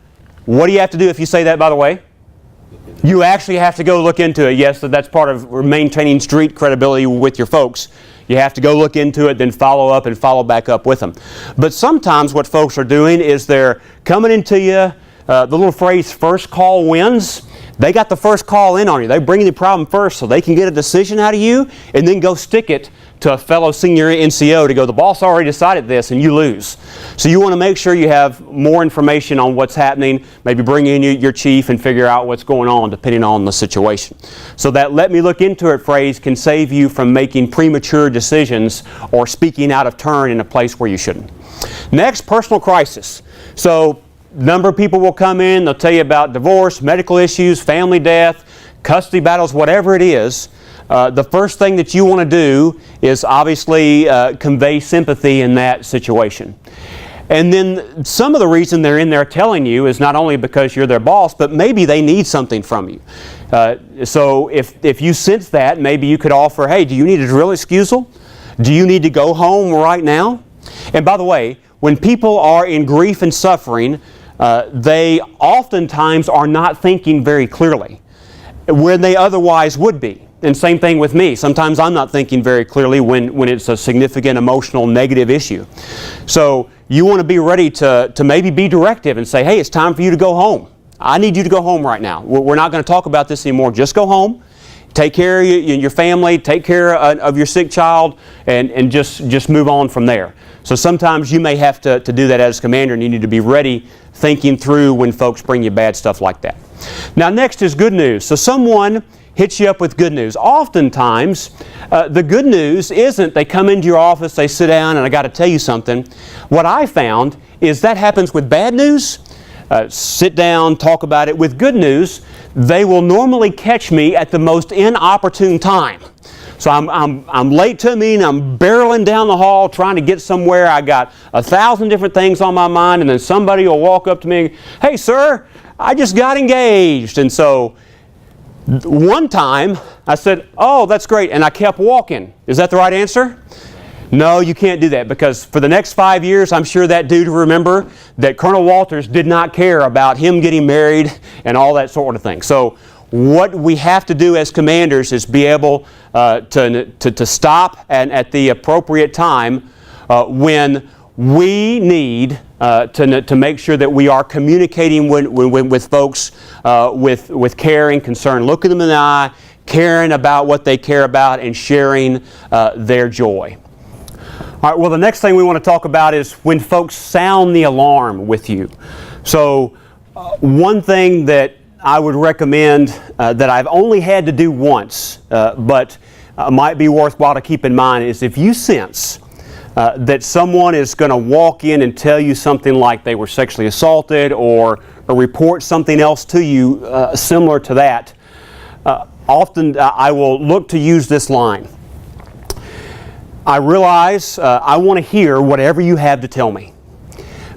what do you have to do if you say that, by the way? You actually have to go look into it. Yes, that's part of maintaining street credibility with your folks. You have to go look into it, then follow up and follow back up with them. But sometimes what folks are doing is they're coming into you, the little phrase, first call wins. They got the first call in on you. They bring you the problem first so they can get a decision out of you and then go stick it to a fellow senior NCO to go, the boss already decided this, and you lose. So you want to make sure you have more information on what's happening, maybe bring in your chief and figure out what's going on depending on the situation. So that let me look into it phrase can save you from making premature decisions or speaking out of turn in a place where you shouldn't. Next, personal crisis. So a number of people will come in, they'll tell you about divorce, medical issues, family death, custody battles, whatever it is. The first thing that you want to do is obviously convey sympathy in that situation. And then some of the reason they're in there telling you is not only because you're their boss, but maybe they need something from you. So if you sense that, maybe you could offer, hey, do you need a drill excusal? Do you need to go home right now? And by the way, when people are in grief and suffering, they oftentimes are not thinking very clearly when they otherwise would be. And same thing with me. Sometimes I'm not thinking very clearly when it's a significant emotional negative issue. So you want to be ready to maybe be directive and say, hey, it's time for you to go home. I need you to go home right now. We're not going to talk about this anymore. Just go home. Take care of your family. Take care of your sick child and just move on from there. So sometimes you may have to do that as commander, and you need to be ready thinking through when folks bring you bad stuff like that. Now next is good news. So someone hits you up with good news. Oftentimes, the good news isn't they come into your office, they sit down, and I got to tell you something. What I found is that happens with bad news. Sit down, talk about it. With good news, they will normally catch me at the most inopportune time. So I'm late to a meeting, I'm barreling down the hall trying to get somewhere. I got 1,000 different things on my mind, and then somebody will walk up to me and, hey sir, I just got engaged. And so one time I said, oh, that's great, and I kept walking. Is that the right answer? No, you can't do that, because for the next 5 years, I'm sure that dude will remember that Colonel Walters did not care about him getting married and all that sort of thing. So what we have to do as commanders is be able to stop and at the appropriate time when we need to make sure that we are communicating with folks with care and concern. Look at them in the eye, caring about what they care about, and sharing their joy. All right, well, the next thing we want to talk about is when folks sound the alarm with you. So one thing that I would recommend that I've only had to do once, but might be worthwhile to keep in mind, is if you sense that someone is going to walk in and tell you something like they were sexually assaulted or report something else to you similar to that, often I will look to use this line. I realize I want to hear whatever you have to tell me.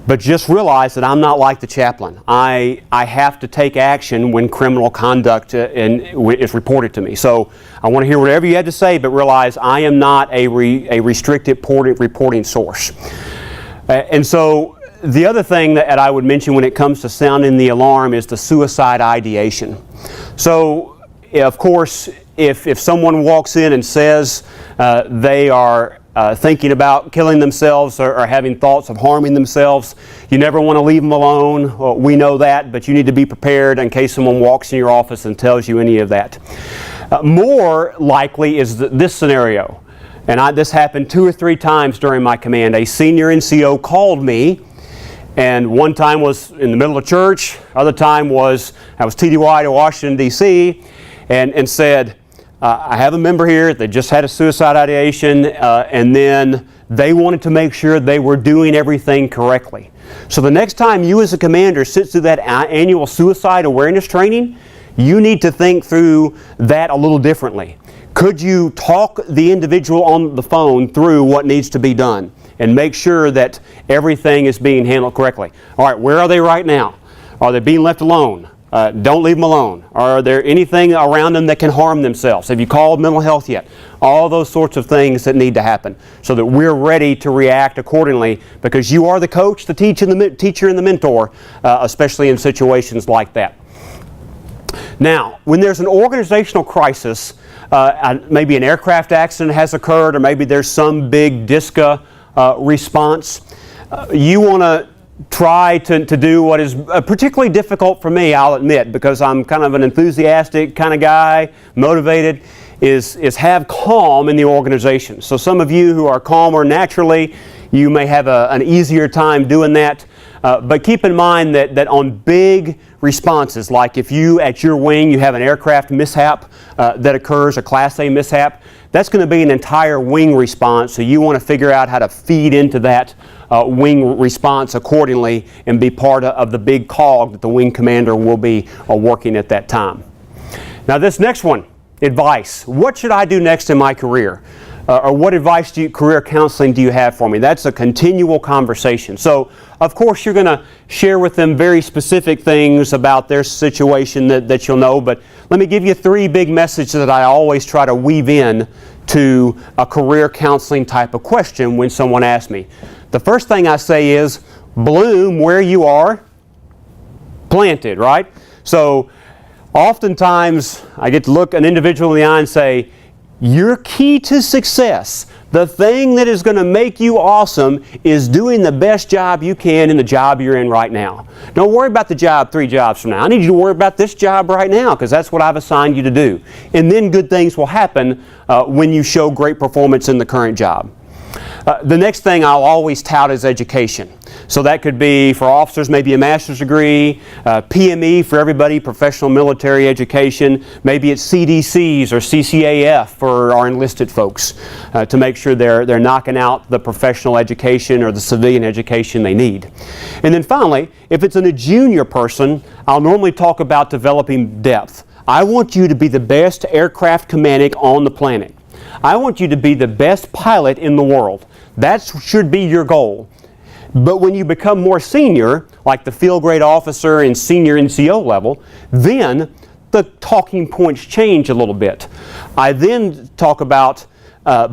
But just realize that I'm not like the chaplain. I have to take action when criminal conduct is reported to me. So I want to hear whatever you have to say, but realize I am not a restricted reporting source. And so the other thing that I would mention when it comes to sounding the alarm is the suicide ideation. So, of course, if someone walks in and says they are thinking about killing themselves or having thoughts of harming themselves, you never want to leave them alone. Well, we know that, but you need to be prepared in case someone walks in your office and tells you any of that. More likely is this scenario, and this happened 2 or 3 times during my command. A senior NCO called me, and one time was in the middle of church, other time was I was TDY to Washington, D.C., and said, I have a member here, they just had a suicide ideation, and then they wanted to make sure they were doing everything correctly. So the next time you as a commander sit through that annual suicide awareness training, you need to think through that a little differently. Could you talk the individual on the phone through what needs to be done and make sure that everything is being handled correctly? All right, where are they right now? Are they being left alone? Don't leave them alone. Are there anything around them that can harm themselves? Have you called mental health yet? All those sorts of things that need to happen so that we're ready to react accordingly, because you are the coach, the teacher, and the mentor, especially in situations like that. Now, when there's an organizational crisis, maybe an aircraft accident has occurred, or maybe there's some big DISCA response, you want to try to do what is particularly difficult for me, I'll admit, because I'm kind of an enthusiastic kind of guy, motivated, is have calm in the organization. So some of you who are calmer naturally, you may have an easier time doing that. But keep in mind that on big responses, like if you at your wing you have an aircraft mishap that occurs, a Class A mishap, that's going to be an entire wing response. So you want to figure out how to feed into that wing response accordingly and be part of the big cog that the wing commander will be working at that time. Now this next one, advice. What should I do next in my career? Or what advice career counseling do you have for me? That's a continual conversation. So, of course, you're going to share with them very specific things about their situation that you'll know, but let me give you 3 big messages that I always try to weave in to a career counseling type of question when someone asks me. The first thing I say is, bloom where you are planted, right? So, oftentimes, I get to look an individual in the eye and say, your key to success, the thing that is going to make you awesome, is doing the best job you can in the job you're in right now. Don't worry about the job 3 jobs from now. I need you to worry about this job right now, because that's what I've assigned you to do. And then good things will happen when you show great performance in the current job. The next thing I'll always tout is education. So that could be for officers, maybe a master's degree, PME for everybody, professional military education. Maybe it's CDCs or CCAF for our enlisted folks to make sure they're knocking out the professional education or the civilian education they need. And then finally, if it's a junior person, I'll normally talk about developing depth. I want you to be the best aircraft mechanic on the planet. I want you to be the best pilot in the world. That should be your goal. But when you become more senior, like the field grade officer and senior NCO level, then the talking points change a little bit. I then talk about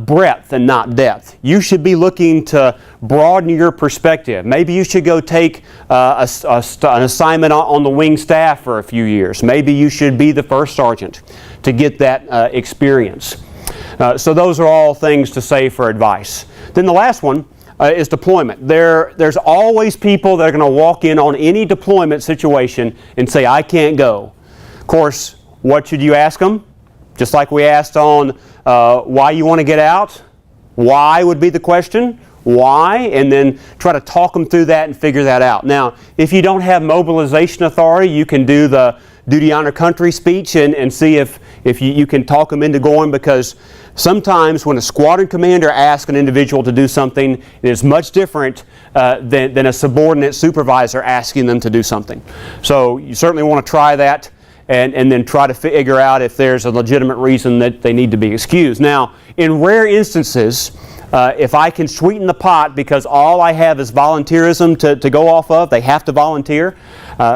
breadth and not depth. You should be looking to broaden your perspective. Maybe you should go take an assignment on the wing staff for a few years. Maybe you should be the first sergeant to get that experience. So those are all things to say for advice. Then the last one is deployment. There's always people that are going to walk in on any deployment situation and say, I can't go. Of course, what should you ask them? Just like we asked on why you want to get out. Why would be the question. Why? And then try to talk them through that and figure that out. Now, if you don't have mobilization authority, you can do the duty honor country speech and see if you can talk them into going, because sometimes when a squadron commander asks an individual to do something, it is much different than a subordinate supervisor asking them to do something. So you certainly want to try that and then try to figure out if there's a legitimate reason that they need to be excused. Now, in rare instances, if I can sweeten the pot because all I have is volunteerism to go off of, they have to volunteer,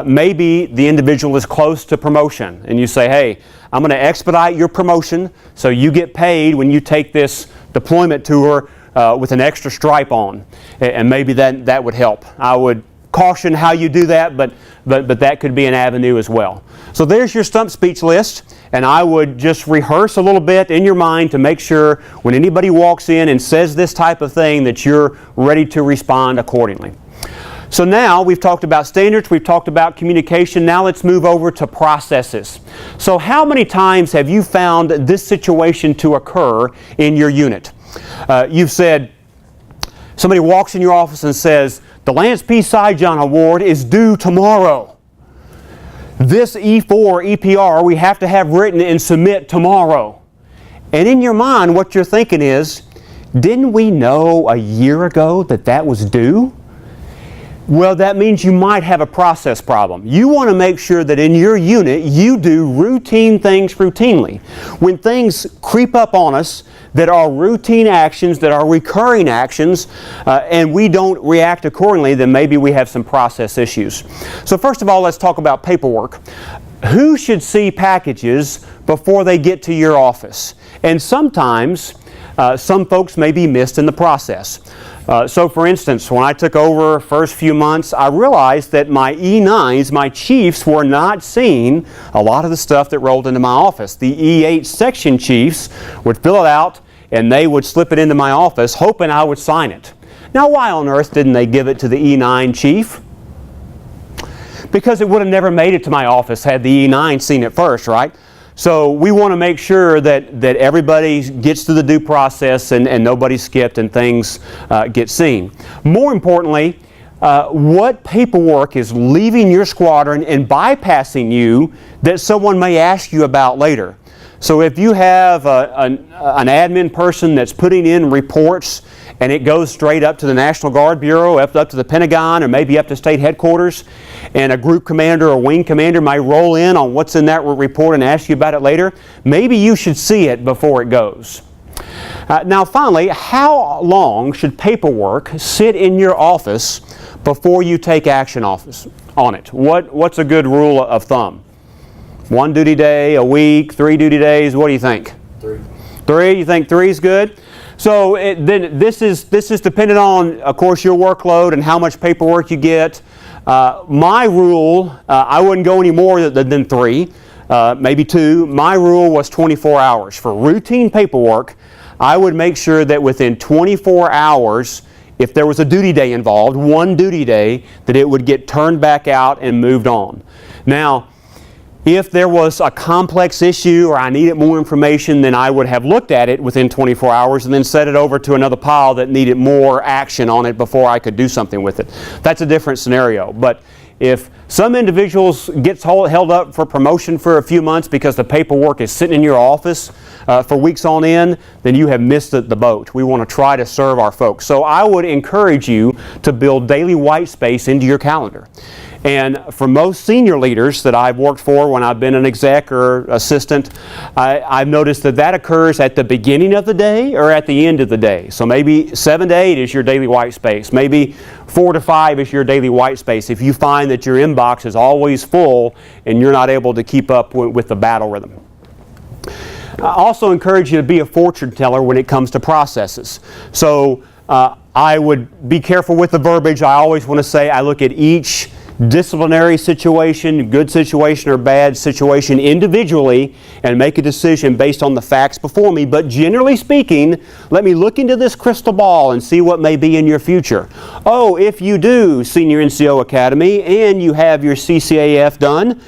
maybe the individual is close to promotion and you say, hey, I'm going to expedite your promotion so you get paid when you take this deployment tour with an extra stripe on, and maybe that would help. I would caution how you do that, but that could be an avenue as well. So there's your stump speech list, and I would just rehearse a little bit in your mind to make sure when anybody walks in and says this type of thing that you're ready to respond accordingly. So now we've talked about standards, we've talked about communication, now let's move over to processes. So how many times have you found this situation to occur in your unit? You've said, somebody walks in your office and says, the Lance P. Sijon Award is due tomorrow. This E4 EPR we have to have written and submit tomorrow. And in your mind, what you're thinking is, didn't we know a year ago that was due? Well, that means you might have a process problem. You want to make sure that in your unit you do routine things routinely. When things creep up on us that are routine actions, that are recurring actions, and we don't react accordingly, then maybe we have some process issues. So first of all, let's talk about paperwork. Who should see packages before they get to your office? And sometimes some folks may be missed in the process. So for instance, when I took over first few months, I realized that my E9s, my chiefs, were not seeing a lot of the stuff that rolled into my office. The E8 section chiefs would fill it out and they would slip it into my office hoping I would sign it. Now why on earth didn't they give it to the E9 chief? Because it would have never made it to my office had the E9 seen it first, right? So we want to make sure that everybody gets through the due process and nobody's skipped and things get seen. More importantly, what paperwork is leaving your squadron and bypassing you that someone may ask you about later. So if you have an admin person that's putting in reports and it goes straight up to the National Guard Bureau, up to the Pentagon, or maybe up to state headquarters, and a group commander or wing commander might roll in on what's in that report and ask you about it later, maybe you should see it before it goes. Now finally, how long should paperwork sit in your office before you take action on it? What's a good rule of thumb? 1 duty day, a week, 3 duty days? What do you think? 3. 3? You think 3 is good? So then this is dependent on, of course, your workload and how much paperwork you get. My rule, I wouldn't go any more than 3, maybe 2. My rule was 24 hours. For routine paperwork, I would make sure that within 24 hours, if there was a duty day involved, 1 duty day, that it would get turned back out and moved on. Now, if there was a complex issue or I needed more information, then I would have looked at it within 24 hours and then set it over to another pile that needed more action on it before I could do something with it. That's a different scenario. But if some individuals gets held up for promotion for a few months because the paperwork is sitting in your office for weeks on end, then you have missed the boat. We want to try to serve our folks. So I would encourage you to build daily white space into your calendar. And for most senior leaders that I've worked for when I've been an exec or assistant, I've noticed that occurs at the beginning of the day or at the end of the day. So maybe 7 to 8 is your daily white space. Maybe 4 to 5 is your daily white space if you find that your inbox is always full and you're not able to keep up with the battle rhythm. I also encourage you to be a fortune teller when it comes to processes. So I would be careful with the verbiage. I always want to say I look at each disciplinary situation, good situation or bad situation individually and make a decision based on the facts before me. But generally speaking, let me look into this crystal ball and see what may be in your future. Oh, if you do Senior NCO Academy and you have your CCAF done,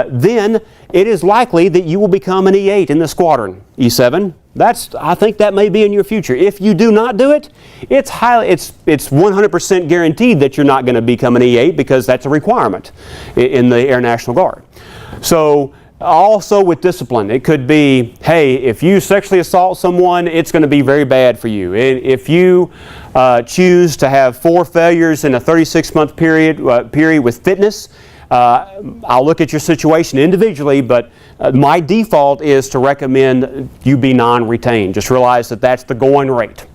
then it is likely that you will become an E8 in the squadron. E7, I think that may be in your future. If you do not do it, it's 100% guaranteed that you're not going to become an E8 because that's a requirement in the Air National Guard. So also with discipline, it could be, hey, if you sexually assault someone, it's going to be very bad for you. If you choose to have 4 failures in a 36-month period with fitness, I'll look at your situation individually, but my default is to recommend you be non-retained. Just realize that that's the going rate.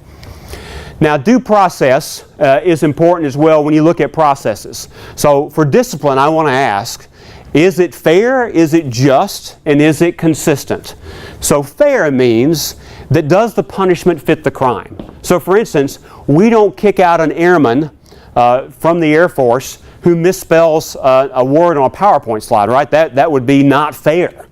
Now, due process is important as well when you look at processes. So for discipline, I want to ask, is it fair, is it just, and is it consistent? So fair means that does the punishment fit the crime? So for instance, we don't kick out an airman from the Air Force who misspells a word on a PowerPoint slide, right? That would be not fair.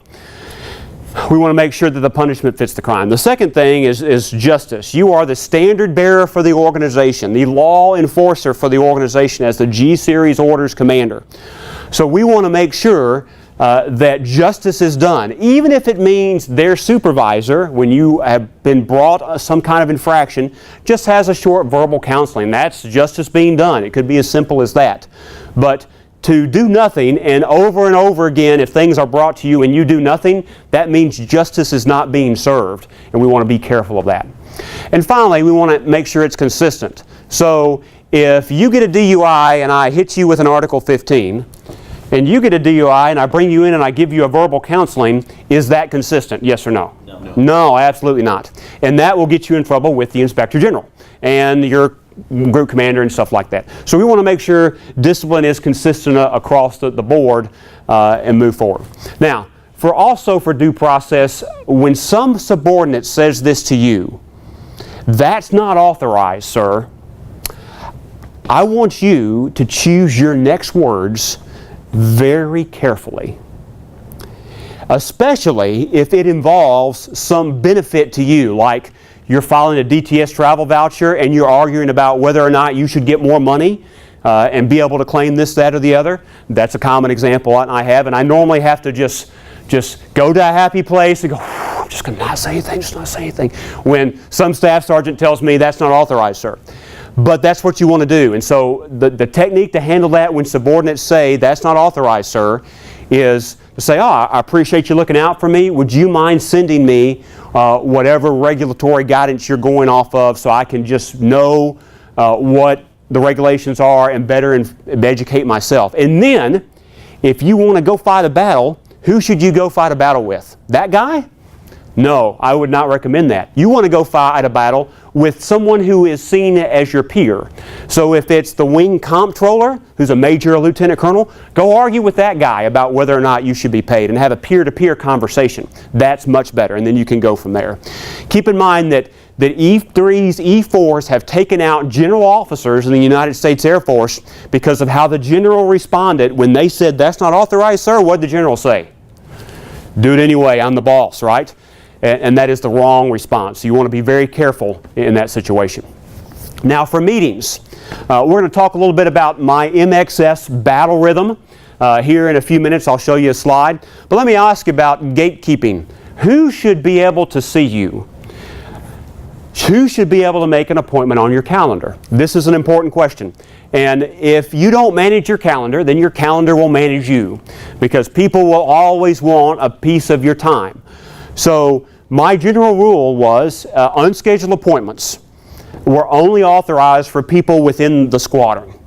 We want to make sure that the punishment fits the crime. The second thing is justice. You are the standard bearer for the organization, the law enforcer for the organization as the G-Series Orders Commander. So we want to make sure that justice is done, even if it means their supervisor, when you have been brought some kind of infraction, just has a short verbal counseling. That's justice being done. It could be as simple as that. But to do nothing and over again, if things are brought to you and you do nothing, that means justice is not being served, and we want to be careful of that. And finally, we want to make sure it's consistent. So if you get a DUI and I hit you with an Article 15, and you get a DUI and I bring you in and I give you a verbal counseling, is that consistent? Yes or no? No. No, absolutely not. And that will get you in trouble with the Inspector General and your group commander and stuff like that. So we want to make sure discipline is consistent across the board and move forward. Now, for due process, when some subordinate says this to you, that's not authorized, sir. I want you to choose your next words very carefully, especially if it involves some benefit to you, like you're filing a DTS travel voucher and you're arguing about whether or not you should get more money and be able to claim this, that, or the other. That's a common example I have, and I normally have to just go to a happy place and go, I'm just going to not say anything, just not say anything, when some staff sergeant tells me that's not authorized, sir. But that's what you want to do. And so the technique to handle that when subordinates say, that's not authorized, sir, is to say, I appreciate you looking out for me. Would you mind sending me whatever regulatory guidance you're going off of so I can just know what the regulations are and better educate myself? And then, if you want to go fight a battle, who should you go fight a battle with? That guy? No, I would not recommend that. You want to go fight a battle with someone who is seen as your peer. So if it's the wing comptroller, who's a major or lieutenant colonel, go argue with that guy about whether or not you should be paid and have a peer-to-peer conversation. That's much better, and then you can go from there. Keep in mind that E3s, E4s have taken out general officers in the United States Air Force because of how the general responded when they said, that's not authorized, sir. What did the general say? Do it anyway, I'm the boss, right? And that is the wrong response. So you want to be very careful in that situation. Now for meetings, we're going to talk a little bit about my MXS battle rhythm. Here in a few minutes I'll show you a slide. But let me ask you about gatekeeping. Who should be able to see you? Who should be able to make an appointment on your calendar? This is an important question. And if you don't manage your calendar, then your calendar will manage you, because people will always want a piece of your time. So my general rule was unscheduled appointments were only authorized for people within the squadron.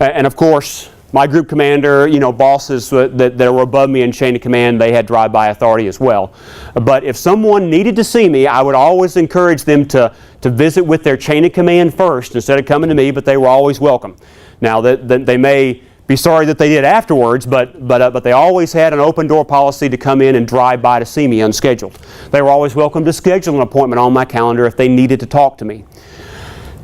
And of course, my group commander, bosses that were above me in chain of command, they had drive-by authority as well. But if someone needed to see me, I would always encourage them to visit with their chain of command first instead of coming to me, but they were always welcome. Now, they may be sorry that they did afterwards, but they always had an open door policy to come in and drive by to see me unscheduled. They were always welcome to schedule an appointment on my calendar if they needed to talk to me.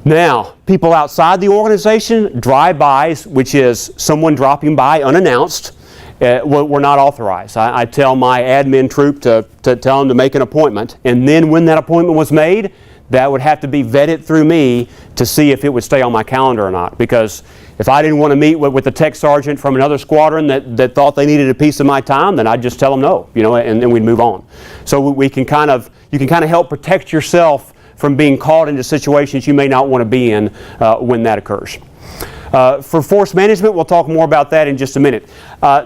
Now, people outside the organization, drive-bys, which is someone dropping by unannounced, were not authorized. I tell my admin troop to tell them to make an appointment, and then when that appointment was made, that would have to be vetted through me to see if it would stay on my calendar or not. Because if I didn't want to meet with the tech sergeant from another squadron that thought they needed a piece of my time, then I'd just tell them no, and then we'd move on. So you can kind of help protect yourself from being caught into situations you may not want to be in when that occurs. For force management, we'll talk more about that in just a minute.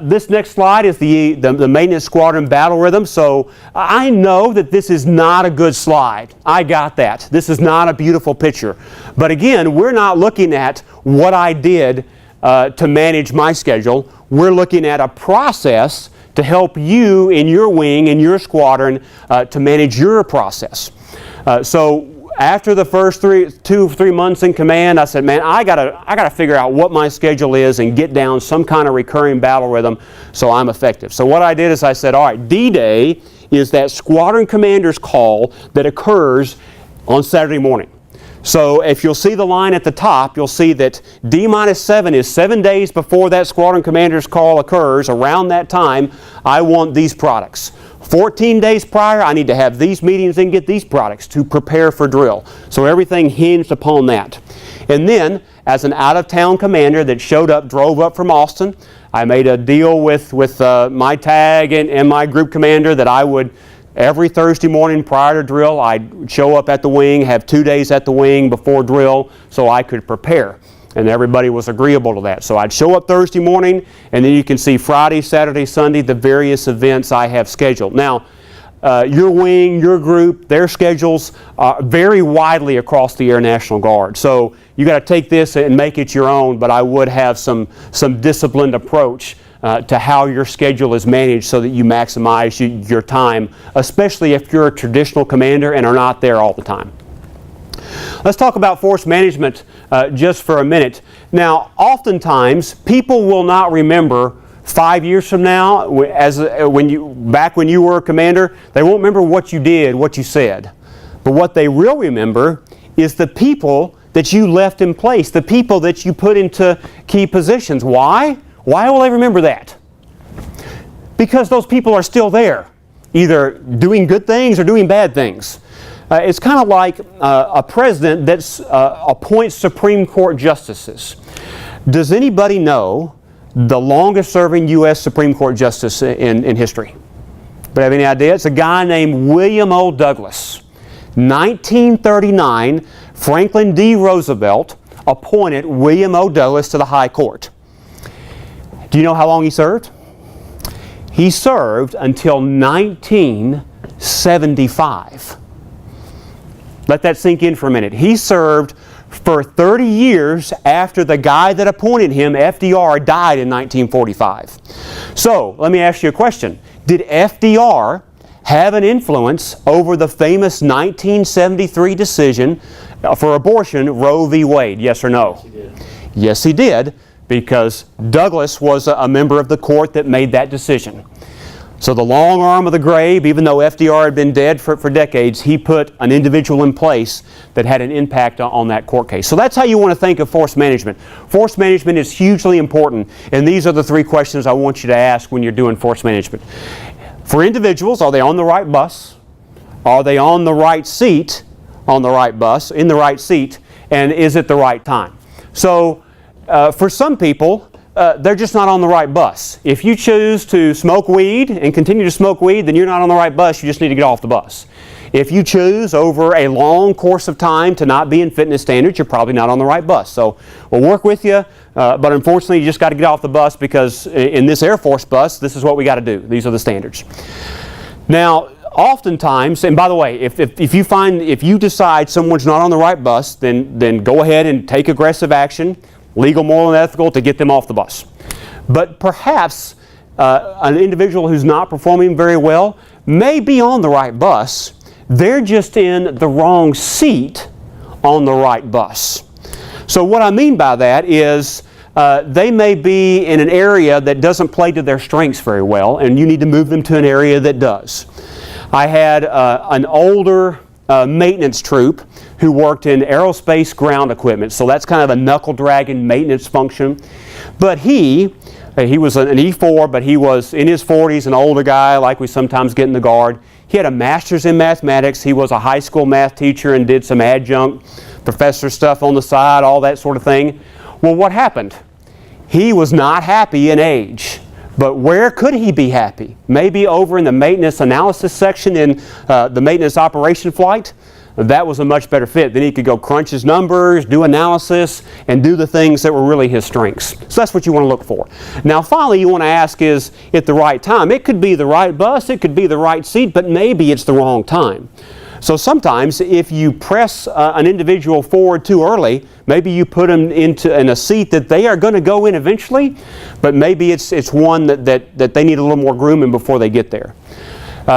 This next slide is the maintenance squadron battle rhythm. So I know that this is not a good slide. I got that. This is not a beautiful picture. But again, we're not looking at what I did to manage my schedule. We're looking at a process to help you in your wing, in your squadron, to manage your process. So after the first 3 months in command, I said, man, I gotta figure out what my schedule is and get down some kind of recurring battle rhythm so I'm effective. So what I did is I said, all right, D-Day is that squadron commander's call that occurs on Saturday morning. So if you'll see the line at the top, you'll see that D-7 is 7 days before that squadron commander's call occurs. Around that time, I want these products. 14 days prior, I need to have these meetings and get these products to prepare for drill. So everything hinged upon that. And then, as an out-of-town commander that drove up from Austin, I made a deal with my tag and my group commander that I would, every Thursday morning prior to drill, I'd show up at the wing, have 2 days at the wing before drill so I could prepare. And everybody was agreeable to that. So I'd show up Thursday morning, and then you can see Friday, Saturday, Sunday, the various events I have scheduled. Now, your wing, your group, their schedules vary widely across the Air National Guard. So you got to take this and make it your own, but I would have some disciplined approach to how your schedule is managed so that you maximize your time, especially if you're a traditional commander and are not there all the time. Let's talk about force management just for a minute. Now, oftentimes, people will not remember 5 years from now, back when you were a commander, they won't remember what you did, what you said. But what they will remember is the people that you left in place, the people that you put into key positions. Why? Why will they remember that? Because those people are still there, either doing good things or doing bad things. It's kind of like a president that appoints Supreme Court justices. Does anybody know the longest serving U.S. Supreme Court justice in history? But have any idea? It's a guy named William O. Douglas. 1939, Franklin D. Roosevelt appointed William O. Douglas to the High Court. Do you know how long he served? He served until 1975. Let that sink in for a minute. He served for 30 years after the guy that appointed him, FDR, died in 1945. So, let me ask you a question. Did FDR have an influence over the famous 1973 decision for abortion, Roe v. Wade? Yes or no? Yes, he did. Yes, he did, because Douglas was a member of the court that made that decision. So the long arm of the grave, even though FDR had been dead for decades, he put an individual in place that had an impact on that court case. So that's how you want to think of force management. Force management is hugely important, and these are the three questions I want you to ask when you're doing force management. For individuals, are they on the right bus? Are they on the right seat, on the right bus, in the right seat, and is it the right time? So for some people, they're just not on the right bus. If you choose to smoke weed and continue to smoke weed, then you're not on the right bus. You just need to get off the bus. If you choose over a long course of time to not be in fitness standards, you're probably not on the right bus. So we'll work with you, but unfortunately you just got to get off the bus, because in this Air Force bus, this is what we got to do. These are the standards. Now, oftentimes, and by the way, if you decide someone's not on the right bus, then go ahead and take aggressive action, legal, moral, and ethical, to get them off the bus. But perhaps an individual who's not performing very well may be on the right bus. They're just in the wrong seat on the right bus. So what I mean by that is they may be in an area that doesn't play to their strengths very well, and you need to move them to an area that does. I had an older maintenance troop who worked in aerospace ground equipment, so that's kind of a knuckle-dragging maintenance function. But he He was an E4, but he was in his 40s, an older guy like we sometimes get in the Guard. He had a master's in mathematics. He was a high school math teacher and did some adjunct professor stuff on the side, all that sort of thing. Well, what happened? He was not happy in age. But where could he be happy? Maybe over in the maintenance analysis section in the maintenance operation flight? That was a much better fit. Then he could go crunch his numbers, do analysis, and do the things that were really his strengths. So that's what you want to look for. Now finally you want to ask, is it the right time? It could be the right bus, it could be the right seat, but maybe it's the wrong time. So sometimes if you press an individual forward too early, maybe you put them in a seat that they are going to go in eventually, but maybe it's one that they need a little more grooming before they get there.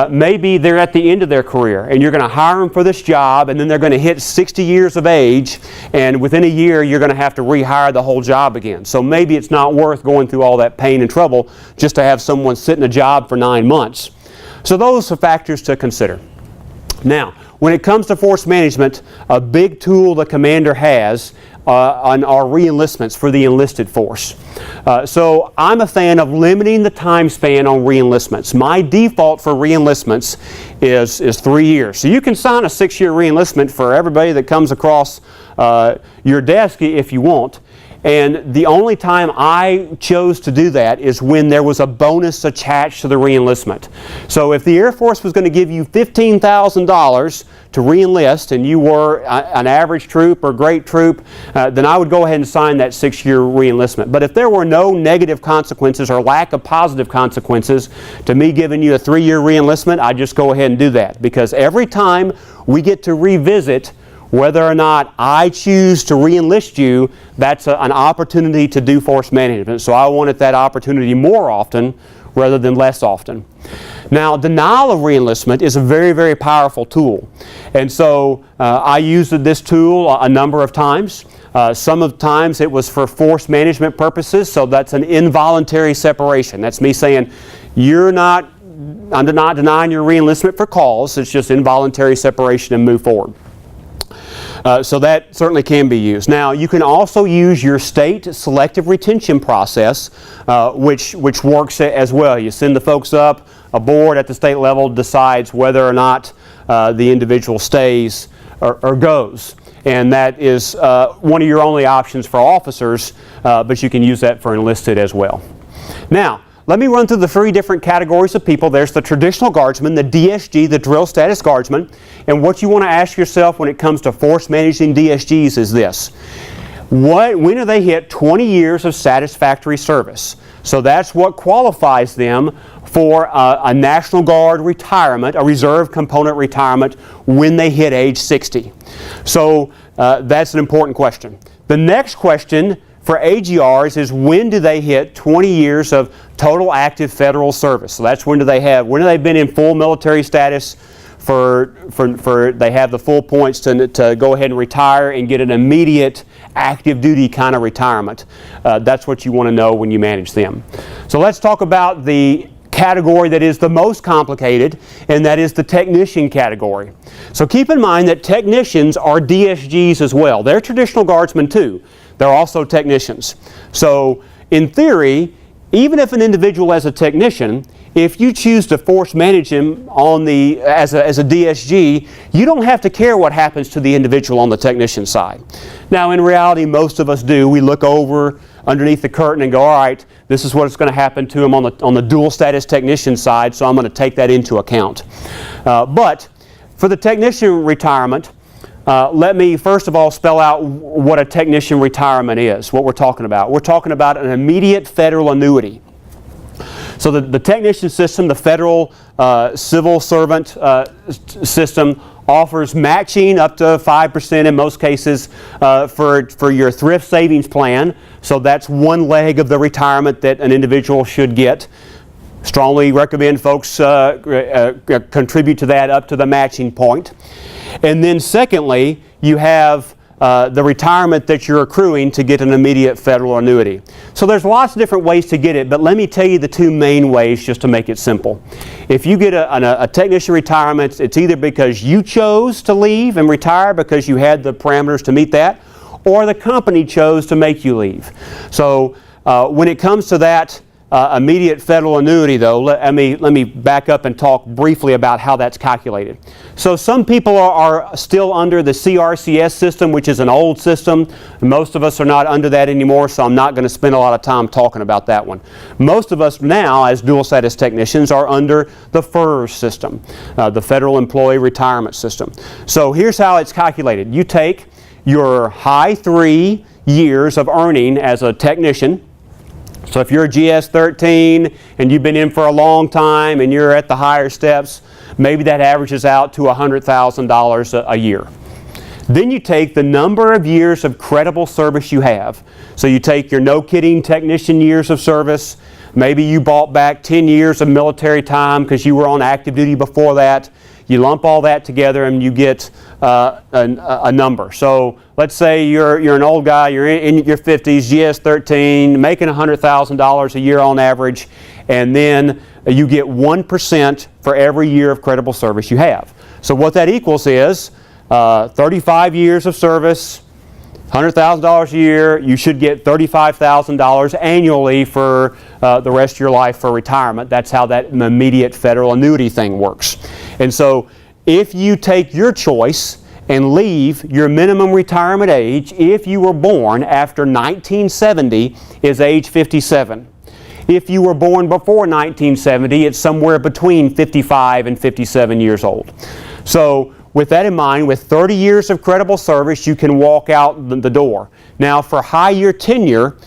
Maybe they're at the end of their career and you're going to hire them for this job, and then they're going to hit 60 years of age, and within a year you're going to have to rehire the whole job again. So maybe it's not worth going through all that pain and trouble just to have someone sit in a job for 9 months. So those are factors to consider. Now, when it comes to force management, a big tool the commander has on our re-enlistments for the enlisted force. So I'm a fan of limiting the time span on re-enlistments. My default for re-enlistments is 3 years. So you can sign a 6-year re-enlistment for everybody that comes across your desk if you want. And the only time I chose to do that is when there was a bonus attached to the re-enlistment. So if the Air Force was going to give you $15,000 to re-enlist and you were an average troop or great troop, then I would go ahead and sign that 6-year re-enlistment. But if there were no negative consequences or lack of positive consequences to me giving you a 3-year re-enlistment, I'd just go ahead and do that. Because every time we get to revisit whether or not I choose to re-enlist you, that's an opportunity to do force management. So I wanted that opportunity more often rather than less often. Now, denial of re-enlistment is a very, very powerful tool. And so I used this tool a number of times. Some of the times it was for force management purposes, so that's an involuntary separation. That's me saying, I'm not denying your re-enlistment for cause, it's just involuntary separation and move forward. So that certainly can be used. Now, you can also use your state selective retention process, which works as well. You send the folks up, a board at the state level decides whether or not the individual stays or goes. And that is one of your only options for officers, but you can use that for enlisted as well. Now, let me run through the 3 different categories of people. There's the traditional guardsman, the DSG, the drill status guardsman. And what you want to ask yourself when it comes to force managing DSGs is this. When do they hit 20 years of satisfactory service? So that's what qualifies them for a National Guard retirement, a reserve component retirement, when they hit age 60. So that's an important question. The next question for AGRs is, when do they hit 20 years of total active federal service? So that's when have they been in full military status they have the full points to go ahead and retire and get an immediate active duty kind of retirement. That's what you want to know when you manage them. So let's talk about the category that is the most complicated, and that is the technician category. So keep in mind that technicians are DSGs as well. They're traditional guardsmen too. They're also technicians. So in theory, even if an individual is a technician, if you choose to force manage him as a DSG, you don't have to care what happens to the individual on the technician side. Now in reality, most of us do. We look over underneath the curtain and go, all right, this is what's going to happen to him on the dual status technician side, so I'm going to take that into account. But for the technician retirement, let me first of all spell out what a technician retirement is, what we're talking about. We're talking about an immediate federal annuity. So the technician system, the federal civil servant system, offers matching up to 5% in most cases for your thrift savings plan. So that's one leg of the retirement that an individual should get. Strongly recommend folks contribute to that up to the matching point. And then secondly, you have the retirement that you're accruing to get an immediate federal annuity. So there's lots of different ways to get it, but let me tell you the 2 main ways just to make it simple. If you get a technician retirement, it's either because you chose to leave and retire because you had the parameters to meet that, or the company chose to make you leave. So when it comes to that, immediate federal annuity, though, let me back up and talk briefly about how that's calculated. So some people are still under the CRCS system, which is an old system. Most of us are not under that anymore, so I'm not going to spend a lot of time talking about that one. Most of us now, as dual status technicians, are under the FERS system, the Federal Employee Retirement System. So here's how it's calculated. You take your high 3 years of earning as a technician. So if you're a GS-13 and you've been in for a long time and you're at the higher steps, maybe that averages out to $100,000 a year. Then you take the number of years of credible service you have. So you take your no-kidding technician years of service. Maybe you bought back 10 years of military time because you were on active duty before that. You lump all that together and you get a number. So let's say you're an old guy, you're in your 50s, GS-13, making $100,000 a year on average, and then you get 1% for every year of credible service you have. So what that equals is 35 years of service, $100,000 a year, you should get $35,000 annually for the rest of your life for retirement. That's how that immediate federal annuity thing works. And so if you take your choice and leave your minimum retirement age, if you were born after 1970, is age 57. If you were born before 1970, it's somewhere between 55 and 57 years old. So with that in mind, with 30 years of credible service, you can walk out the door. Now, for high year tenure,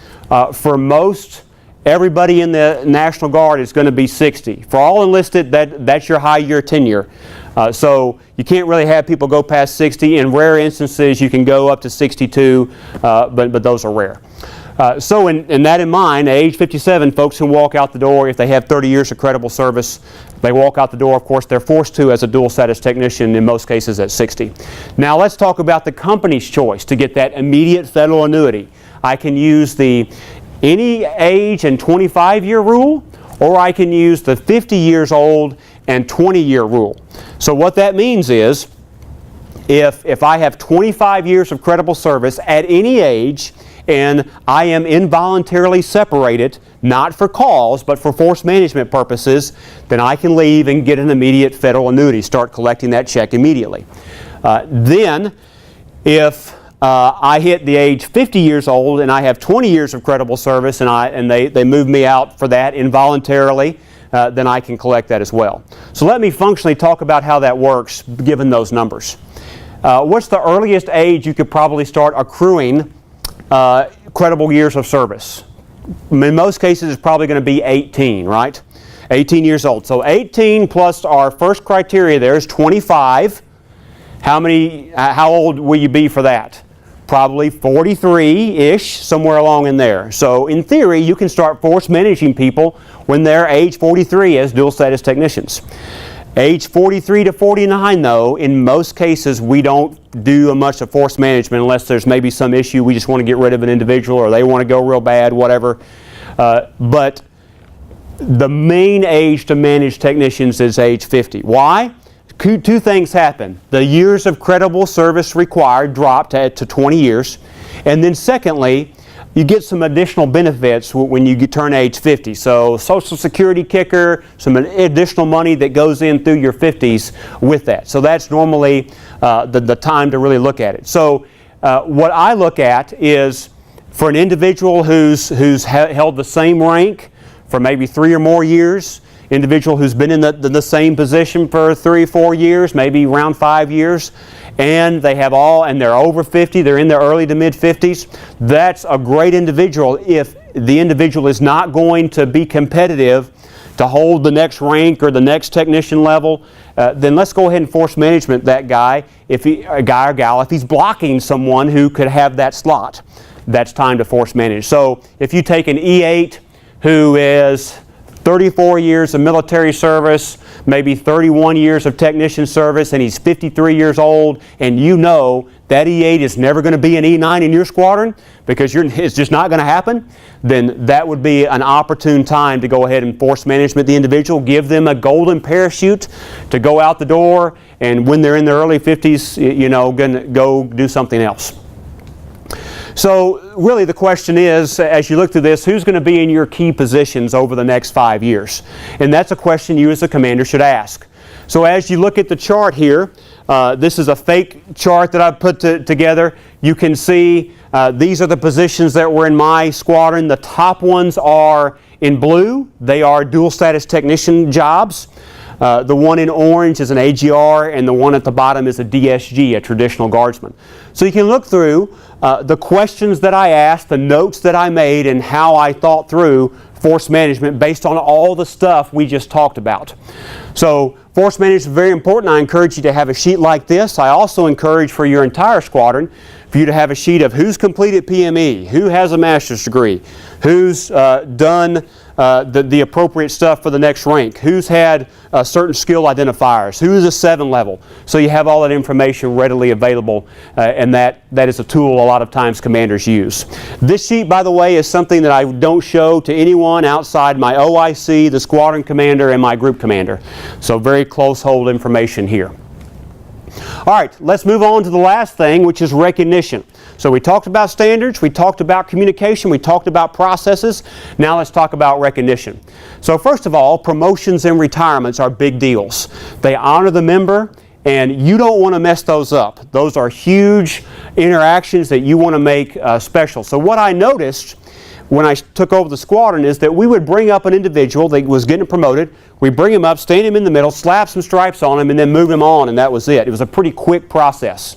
for most everybody in the National Guard is going to be 60. For all enlisted, that's your high year tenure. So you can't really have people go past 60. In rare instances, you can go up to 62, but those are rare. So in that in mind, at age 57, folks can walk out the door if they have 30 years of credible service. They walk out the door. Of course, they're forced to as a dual status technician, in most cases at 60. Now let's talk about the company's choice to get that immediate federal annuity. I can use the any age and 25-year rule, or I can use the 50 years old and 20-year rule. So what that means is if I have 25 years of credible service at any age, and I am involuntarily separated, not for cause, but for force management purposes, then I can leave and get an immediate federal annuity, start collecting that check immediately. Then, if I hit the age 50 years old and I have 20 years of credible service and they move me out for that involuntarily, then I can collect that as well. So let me functionally talk about how that works given those numbers. What's the earliest age you could probably start accruing credible years of service? In most cases, it's probably going to be 18, right? 18 years old. So 18 plus our first criteria there is 25. How old will you be for that? Probably 43-ish, somewhere along in there. So in theory, you can start force managing people when they're age 43 as dual status technicians. Age 43 to 49, though, in most cases, we don't do much of force management unless there's maybe some issue. We just want to get rid of an individual or they want to go real bad, whatever. But the main age to manage technicians is age 50. Why? Two things happen. The years of credible service required drop to 20 years. And then secondly, you get some additional benefits when you turn age 50. So Social Security kicker, some additional money that goes in through your 50s with that. So that's normally the time to really look at it. So what I look at is for an individual who's held the same rank for maybe 3 or more years, individual who's been in the same position for 3 or 4 years, maybe around 5 years, and they're over 50, they're in their early to mid 50s, that's a great individual. If the individual is not going to be competitive to hold the next rank or the next technician level, then let's go ahead and force management that guy, a guy or gal, if he's blocking someone who could have that slot. That's time to force manage. So if you take an E8 who is 34 years of military service, maybe 31 years of technician service, and he's 53 years old, and you know that E8 is never going to be an E9 in your squadron because it's just not going to happen, then that would be an opportune time to go ahead and force management the individual, give them a golden parachute to go out the door, and when they're in their early 50s, going to go do something else. So really the question is, as you look through this, who's going to be in your key positions over the next 5 years? And that's a question you as a commander should ask. So as you look at the chart here, this is a fake chart that I've put together. You can see these are the positions that were in my squadron. The top ones are in blue. They are dual status technician jobs. The one in orange is an AGR, and the one at the bottom is a DSG, a traditional guardsman. So you can look through the questions that I asked, the notes that I made, and how I thought through force management based on all the stuff we just talked about. So force management is very important. I encourage you to have a sheet like this. I also encourage for your entire squadron for you to have a sheet of who's completed PME, who has a master's degree, who's done the appropriate stuff for the next rank, who's had certain skill identifiers, who's a 7 level. So you have all that information readily available, and that is a tool a lot of times commanders use. This sheet, by the way, is something that I don't show to anyone outside my OIC, the squadron commander, and my group commander. So very close hold information here. All right, let's move on to the last thing, which is recognition. So we talked about standards, we talked about communication, we talked about processes. Now let's talk about recognition. So first of all, promotions and retirements are big deals. They honor the member, and you don't want to mess those up. Those are huge interactions that you want to make special. So what I noticed when I took over the squadron is that we would bring up an individual that was getting promoted, we bring him up, stand him in the middle, slap some stripes on him, and then move him on, and that was it. It was a pretty quick process.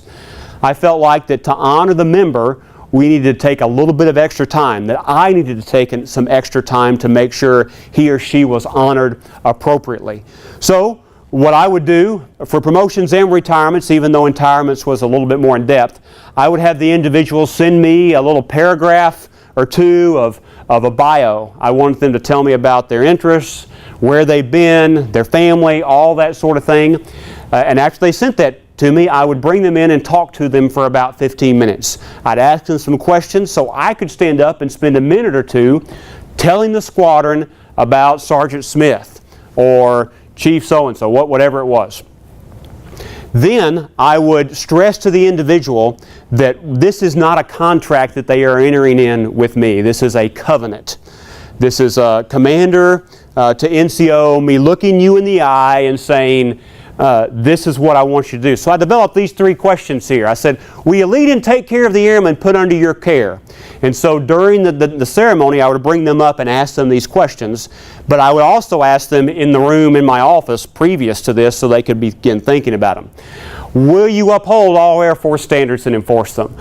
I felt like that to honor the member, we needed to take a little bit of extra time, that I needed to take some extra time to make sure he or she was honored appropriately. So what I would do for promotions and retirements, even though retirements was a little bit more in depth, I would have the individual send me a little paragraph or two of a bio. I wanted them to tell me about their interests, where they've been, their family, all that sort of thing. And after they sent that to me, I would bring them in and talk to them for about 15 minutes. I'd ask them some questions so I could stand up and spend a minute or two telling the squadron about Sergeant Smith or Chief so-and-so, whatever it was. Then I would stress to the individual that this is not a contract that they are entering in with me. This is a covenant. This is a commander to NCO, me looking you in the eye and saying, this is what I want you to do. So I developed these 3 questions here. I said, will you lead and take care of the airmen put under your care? And so during the ceremony, I would bring them up and ask them these questions, but I would also ask them in the room in my office previous to this so they could begin thinking about them. Will you uphold all Air Force standards and enforce them?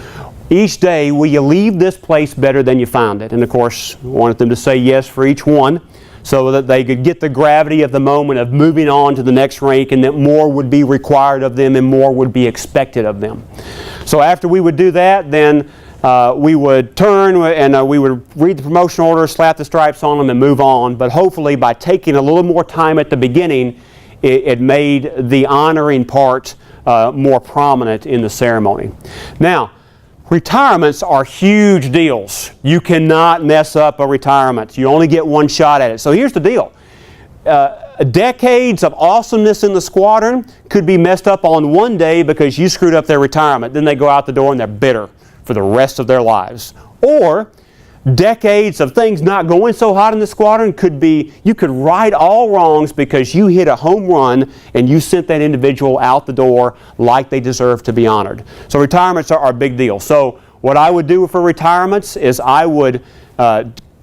Each day, will you leave this place better than you found it? And of course, I wanted them to say yes for each one, so that they could get the gravity of the moment of moving on to the next rank, and that more would be required of them and more would be expected of them. So after we would do that, then we would turn and we would read the promotion order, slap the stripes on them, and move on. But hopefully by taking a little more time at the beginning, it made the honoring part more prominent in the ceremony. Now, retirements are huge deals. You cannot mess up a retirement. You only get one shot at it. So here's the deal. Decades of awesomeness in the squadron could be messed up on one day because you screwed up their retirement. Then they go out the door and they're bitter for the rest of their lives. Or decades of things not going so hot in the squadron could be, you could right all wrongs because you hit a home run and you sent that individual out the door like they deserve to be honored. So retirements are a big deal. So what I would do for retirements is I would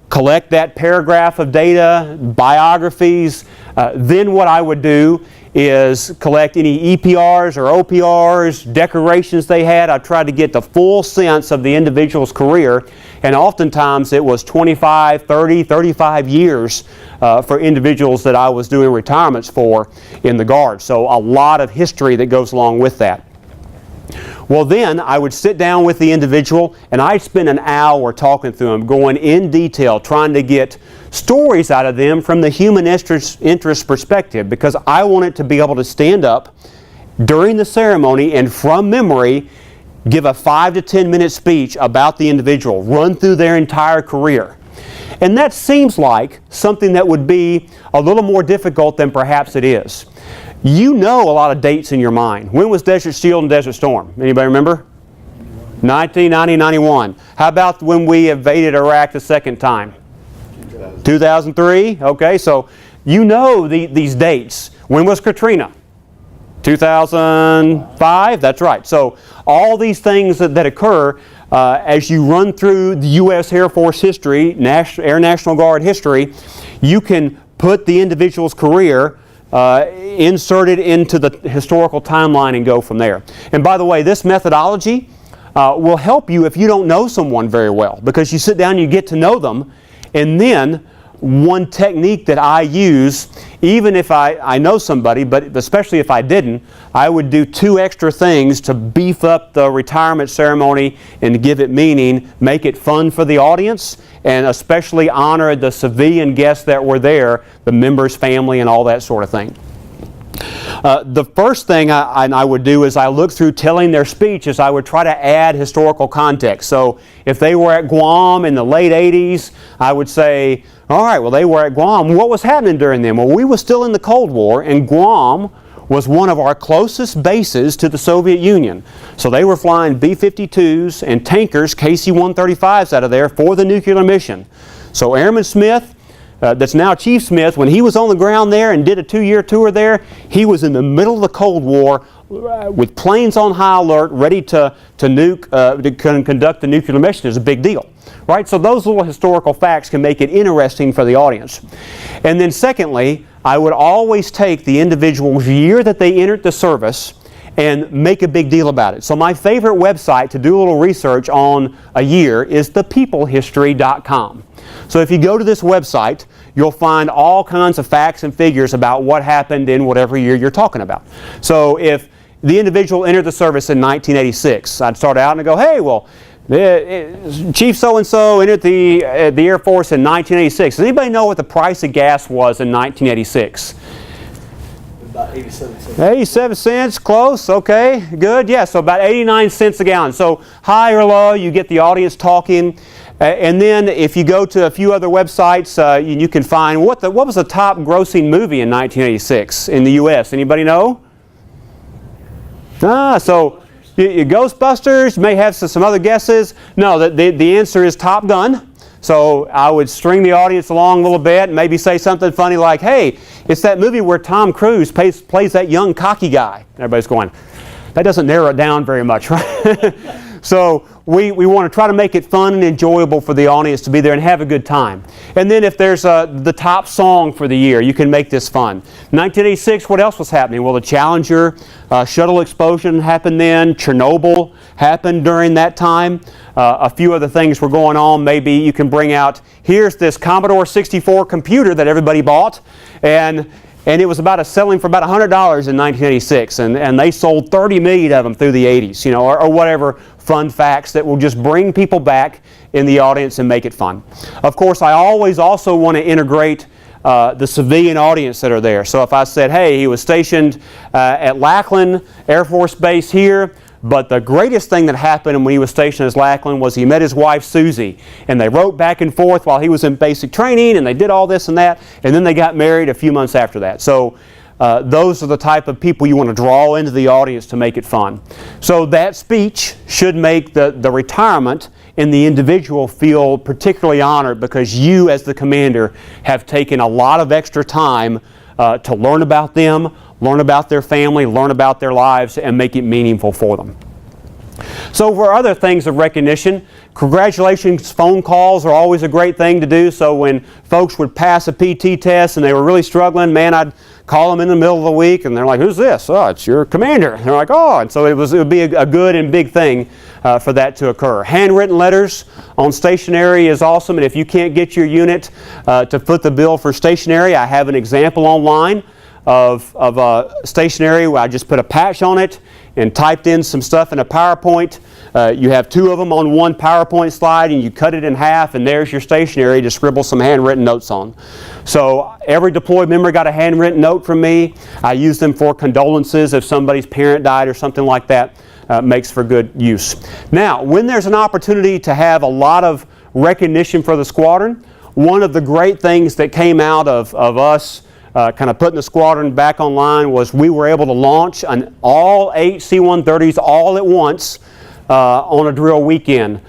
collect that paragraph of data, biographies. Then what I would do is collect any EPRs or OPRs, decorations they had. I tried to get the full sense of the individual's career, and oftentimes it was 25, 30, 35 years for individuals that I was doing retirements for in the Guard. So a lot of history that goes along with that. Well, then I would sit down with the individual and I'd spend an hour talking through them, going in detail, trying to get stories out of them from the human interest perspective, because I wanted to be able to stand up during the ceremony and from memory give a 5 to 10 minute speech about the individual, run through their entire career. And that seems like something that would be a little more difficult than perhaps it is. You know a lot of dates in your mind. When was Desert Shield and Desert Storm? Anybody remember? 1990, 91. How about when we invaded Iraq the second time? 2003. Okay, so you know these dates. When was Katrina? 2005. That's right. So all these things that occur as you run through the U.S. Air Force history, Air National Guard history, you can put the individual's career inserted into the historical timeline and go from there. And by the way, this methodology will help you if you don't know someone very well, because you sit down and you get to know them, and then one technique that I use, even if I know somebody, but especially if I didn't, I would do 2 extra things to beef up the retirement ceremony and to give it meaning, make it fun for the audience, and especially honor the civilian guests that were there, the members' family, and all that sort of thing. The first thing I would do is I look through telling their speech is I would try to add historical context. So if they were at Guam in the late 80s, I would say, all right, well, they were at Guam. What was happening during them? Well, we were still in the Cold War, and Guam was one of our closest bases to the Soviet Union. So they were flying B-52s and tankers, KC-135s out of there for the nuclear mission. So Airman Smith, that's now Chief Smith, when he was on the ground there and did a 2-year tour there, he was in the middle of the Cold War with planes on high alert, ready to conduct the nuclear mission. Is a big deal, right? So those little historical facts can make it interesting for the audience. And then secondly, I would always take the individual's year that they entered the service and make a big deal about it. So my favorite website to do a little research on a year is thepeoplehistory.com. So if you go to this website, you'll find all kinds of facts and figures about what happened in whatever year you're talking about. So if the individual entered the service in 1986, I'd start out and go, hey, well, Chief so-and-so entered the Air Force in 1986. Does anybody know what the price of gas was in 1986? About 87 cents. 87 cents, close, okay, good. Yeah, so about 89 cents a gallon. So high or low, you get the audience talking. And then if you go to a few other websites, you can find what was the top grossing movie in 1986 in the U.S. Anybody know? So Ghostbusters, may have some other guesses. No, the answer is Top Gun. So I would string the audience along a little bit and maybe say something funny like, hey, it's that movie where Tom Cruise plays that young cocky guy. Everybody's going, that doesn't narrow it down very much, right? So we want to try to make it fun and enjoyable for the audience to be there and have a good time. And then if there's the top song for the year, you can make this fun. 1986, what else was happening? Well, the Challenger shuttle explosion happened then. Chernobyl happened during that time. A few other things were going on. Maybe you can bring out, here's this Commodore 64 computer that everybody bought, and it was selling for about $100 in 1986, and they sold 30 million of them through the 80s, you know, or whatever fun facts that will just bring people back in the audience and make it fun. Of course, I always also want to integrate the civilian audience that are there. So if I said, hey, he was stationed at Lackland Air Force Base here, but the greatest thing that happened when he was stationed at Lackland was he met his wife, Susie, and they wrote back and forth while he was in basic training, and they did all this and that, and then they got married a few months after that. So those are the type of people you want to draw into the audience to make it fun. So that speech should make the retirement and the individual feel particularly honored because you, as the commander, have taken a lot of extra time to learn about them, learn about their family, learn about their lives, and make it meaningful for them. So for other things of recognition, congratulations phone calls are always a great thing to do. So when folks would pass a PT test and they were really struggling, man, I'd call them in the middle of the week and they're like, who's this? Oh, it's your commander. And they're like, oh, and so it would be a good and big thing for that to occur. Handwritten letters on stationery is awesome, and if you can't get your unit to foot the bill for stationery, I have an example online of stationery where I just put a patch on it and typed in some stuff in a PowerPoint. You have 2 of them on one PowerPoint slide and you cut it in half and there's your stationery to scribble some handwritten notes on. So every deployed member got a handwritten note from me. I use them for condolences if somebody's parent died or something like that. Makes for good use. Now, when there's an opportunity to have a lot of recognition for the squadron, one of the great things that came out of us kind of putting the squadron back online was we were able to launch all 8 C-130s all at once on a drill weekend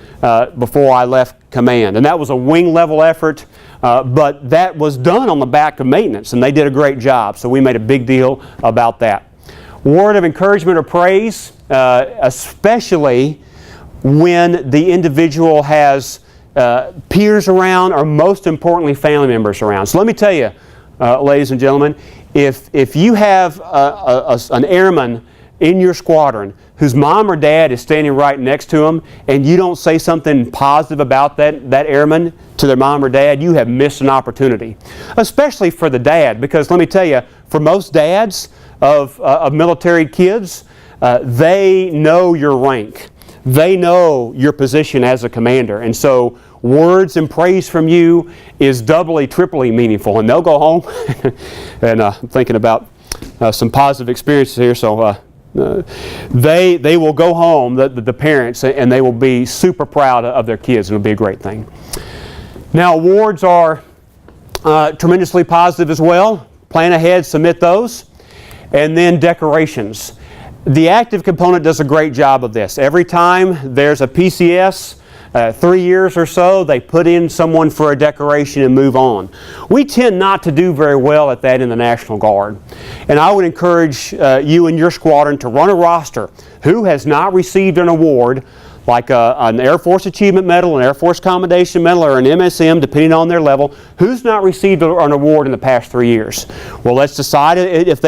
before I left command. And that was a wing level effort, but that was done on the back of maintenance, and they did a great job, so we made a big deal about that. Word of encouragement or praise, especially when the individual has peers around, or most importantly family members around. So let me tell you, ladies and gentlemen, if you have an airman in your squadron whose mom or dad is standing right next to him, and you don't say something positive about that airman to their mom or dad, you have missed an opportunity. Especially for the dad, because let me tell you, for most dads of military kids, they know your rank. They know your position as a commander, and so words and praise from you is doubly, triply meaningful. And they'll go home, and I'm thinking about some positive experiences here. So they will go home, the parents, and they will be super proud of their kids, and it'll be a great thing. Now, awards are tremendously positive as well. Plan ahead, submit those, and then decorations. The active component does a great job of this. Every time there's a PCS, 3 years or so, they put in someone for a decoration and move on. We tend not to do very well at that in the National Guard. And I would encourage you and your squadron to run a roster. Who has not received an award, like an Air Force Achievement Medal, an Air Force Commendation Medal, or an MSM, depending on their level? Who's not received an award in the past 3 years? Well, let's decide if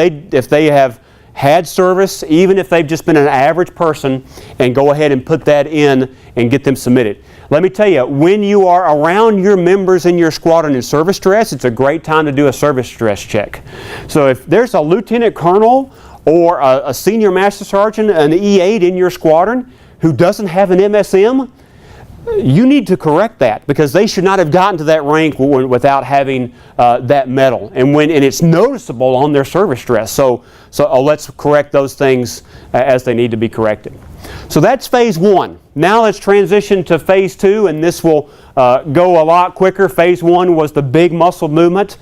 they have had service, even if they've just been an average person, and go ahead and put that in and get them submitted. Let me tell you, when you are around your members in your squadron in service dress, it's a great time to do a service dress check. So if there's a lieutenant colonel or a senior master sergeant, an E8 in your squadron who doesn't have an MSM, you need to correct that, because they should not have gotten to that rank without having that medal, and it's noticeable on their service dress. So let's correct those things as they need to be corrected. So that's phase one. Now let's transition to phase two, and this will go a lot quicker. Phase one was the big muscle movement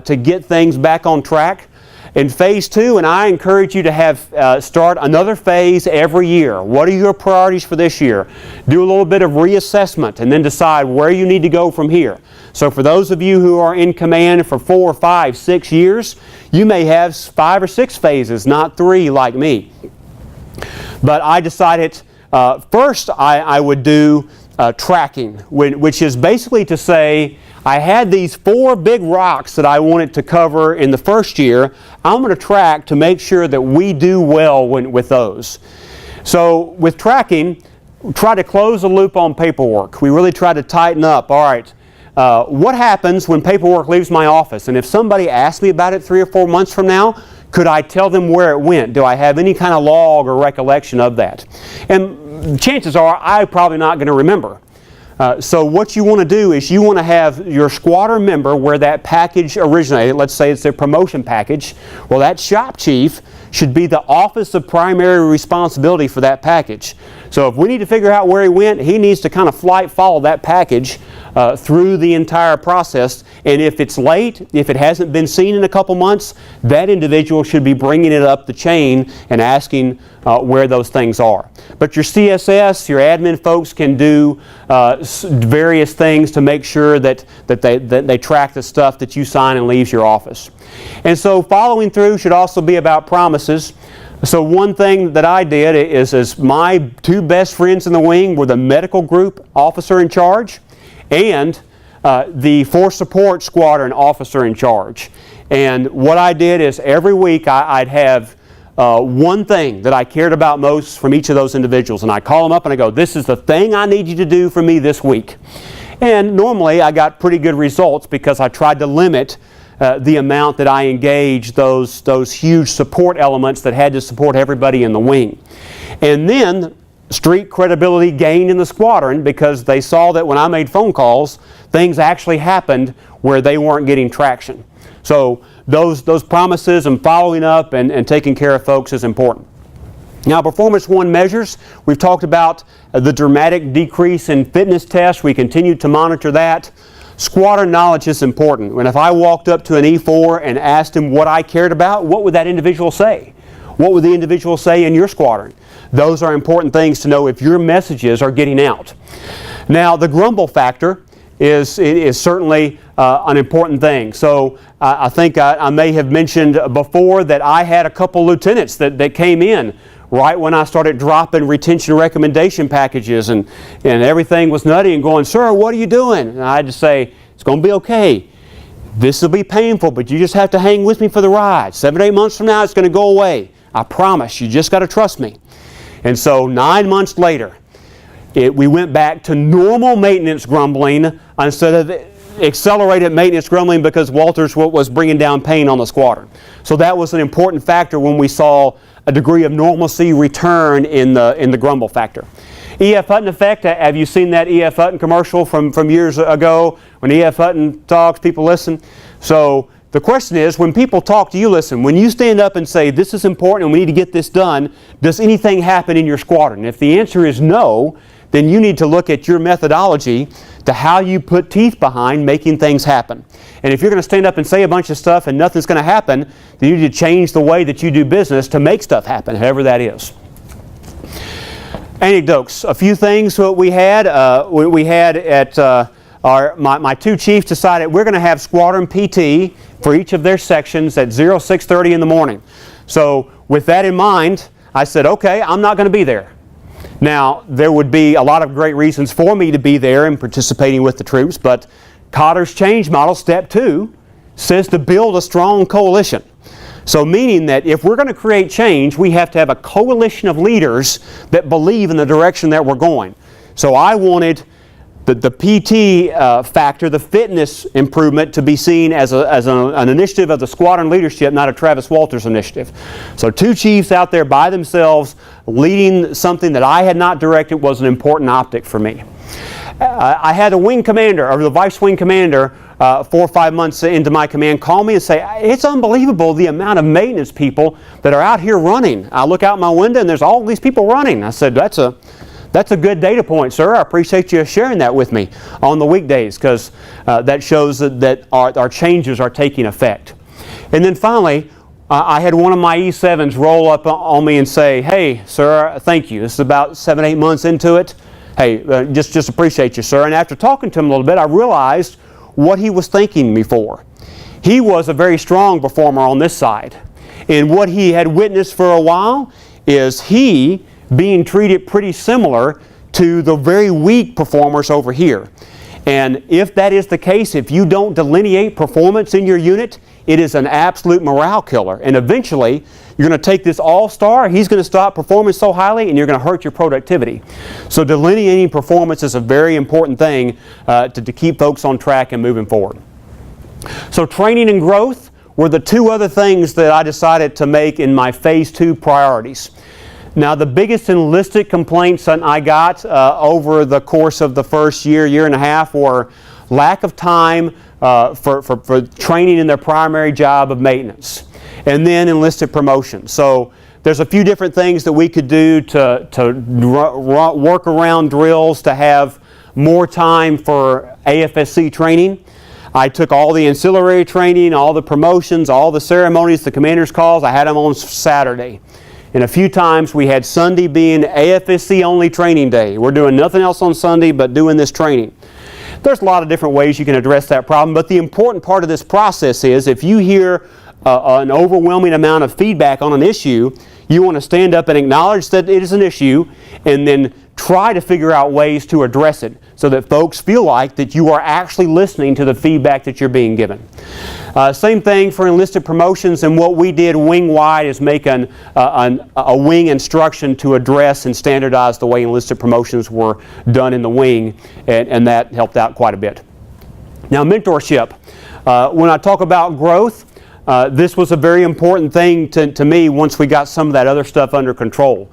to get things back on track. In phase two, and I encourage you to have start another phase every year. What are your priorities for this year? Do a little bit of reassessment and then decide where you need to go from here. So for those of you who are in command for 4, 5, 6 years, you may have 5 or 6 phases, not 3 like me. But I decided first I would do tracking, which is basically to say, I had these 4 big rocks that I wanted to cover in the first year. I'm going to track to make sure that we do well with those. So with tracking, try to close the loop on paperwork. We really try to tighten up. All right, what happens when paperwork leaves my office? And if somebody asks me about it 3 or 4 months from now, could I tell them where it went? Do I have any kind of log or recollection of that? And chances are I'm probably not going to remember. So what you want to do is you want to have your squadron member where that package originated. Let's say it's their promotion package. Well, that shop chief should be the office of primary responsibility for that package. So if we need to figure out where he went, he needs to kind of follow that package through the entire process. And if it's late, if it hasn't been seen in a couple months, that individual should be bringing it up the chain and asking where those things are. But your CSS, your admin folks can do various things to make sure that they track the stuff that you sign and leaves your office. And so following through should also be about promises. So one thing that I did is my 2 best friends in the wing were the medical group officer in charge and the Force Support Squadron officer in charge. And what I did is every week I'd have one thing that I cared about most from each of those individuals. And I call them up and I go, this is the thing I need you to do for me this week. And normally I got pretty good results because I tried to limit the amount that I engaged those huge support elements that had to support everybody in the wing. And then street credibility gained in the squadron because they saw that when I made phone calls, things actually happened where they weren't getting traction. So those promises and following up and taking care of folks is important. Now, Performance 1 measures, we've talked about the dramatic decrease in fitness tests. We continue to monitor that. Squadron knowledge is important. And if I walked up to an E4 and asked him what I cared about, what would that individual say? What would the individual say in your squadron? Those are important things to know if your messages are getting out. Now, the grumble factor is certainly an important thing. So I think I may have mentioned before that I had a couple lieutenants that came in right when I started dropping retention recommendation packages and everything was nutty and going, "Sir, what are you doing?" And I had to say, "It's going to be okay. This will be painful, but you just have to hang with me for the ride. 7 or 8 months from now, it's going to go away. I promise. You just got to trust me." And so 9 months later, we went back to normal maintenance grumbling instead of accelerated maintenance grumbling because Walters was bringing down pain on the squadron. So that was an important factor when we saw a degree of normalcy return in the grumble factor. E.F. Hutton effect, have you seen that E.F. Hutton commercial from years ago? When E.F. Hutton talks, people listen. So the question is, when people talk, do you listen? When you stand up and say, "This is important and we need to get this done," does anything happen in your squadron? If the answer is no, then you need to look at your methodology to how you put teeth behind making things happen. And if you're going to stand up and say a bunch of stuff and nothing's going to happen, then you need to change the way that you do business to make stuff happen, however that is. Anecdotes. A few things that we had. We had at my two chiefs decided we're going to have squadron PT for each of their sections at 06:30 in the morning. So with that in mind, I said, okay, I'm not going to be there. Now, there would be a lot of great reasons for me to be there and participating with the troops, but Cotter's change model, step 2, says to build a strong coalition. So meaning that if we're going to create change, we have to have a coalition of leaders that believe in the direction that we're going. So I wanted the PT factor, the fitness improvement, to be seen as an initiative of the squadron leadership, not a Travis Walters initiative. So 2 chiefs out there by themselves leading something that I had not directed was an important optic for me. I had a wing commander, or the vice wing commander, 4 or 5 months into my command, call me and say, "It's unbelievable the amount of maintenance people that are out here running." I look out my window and there's all these people running. I said, That's a good data point, sir. I appreciate you sharing that with me on the weekdays, because that shows that our changes are taking effect. And then finally, I had one of my E7s roll up on me and say, "Hey, sir, thank you. This is about 7 or 8 months into it. Hey, just appreciate you, sir." And after talking to him a little bit, I realized what he was thanking me for. He was a very strong performer on this side. And what he had witnessed for a while is he being treated pretty similar to the very weak performers over here. And if that is the case, if you don't delineate performance in your unit, it is an absolute morale killer. And eventually, you're going to take this all-star, he's going to stop performing so highly, and you're going to hurt your productivity. So delineating performance is a very important thing to keep folks on track and moving forward. So training and growth were the 2 other things that I decided to make in my Phase 2 priorities. Now, the biggest enlisted complaints that I got over the course of the first year and a half were lack of time for training in their primary job of maintenance, and then enlisted promotion. So there's a few different things that we could do to work around drills to have more time for AFSC training. I took all the ancillary training, all the promotions, all the ceremonies, the commander's calls. I had them on Saturday. And a few times we had Sunday being AFSC only training day. We're doing nothing else on Sunday but doing this training. There's a lot of different ways you can address that problem, but the important part of this process is if you hear an overwhelming amount of feedback on an issue, you want to stand up and acknowledge that it is an issue and then try to figure out ways to address it so that folks feel like that you are actually listening to the feedback that you're being given. Same thing for enlisted promotions, and what we did wing-wide is make a wing instruction to address and standardize the way enlisted promotions were done in the wing, and that helped out quite a bit. Now, mentorship. When I talk about growth, this was a very important thing to me once we got some of that other stuff under control.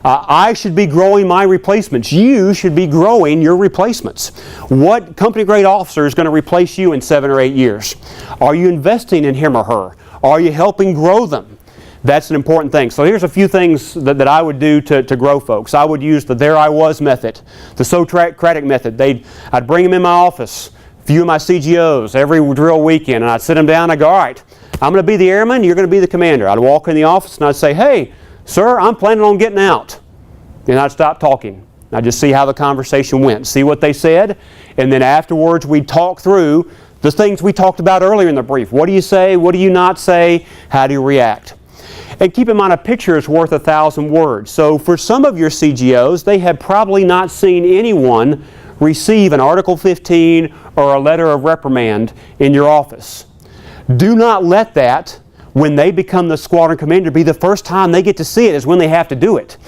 I should be growing my replacements. You should be growing your replacements. What company grade officer is going to replace you in 7 or 8 years? Are you investing in him or her? Are you helping grow them? That's an important thing. So here's a few things that I would do to grow folks. I would use the There I Was method, the Socratic method. I'd bring them in my office, a few of my CGOs every drill weekend, and I'd sit them down and I'd go, "All right, I'm going to be the airman, you're going to be the commander." I'd walk in the office and I'd say, "Hey, sir, I'm planning on getting out. And I'd stop talking. I'd just see how the conversation went, see what they said, and then afterwards we'd talk through the things we talked about earlier in the brief. What do you say? What do you not say? How do you react? And keep in mind, a picture is worth 1,000 words. So for some of your CGOs, they have probably not seen anyone receive an Article 15 or a letter of reprimand in your office. Do not let that, when they become the squadron commander, be the first time they get to see it is when they have to do it.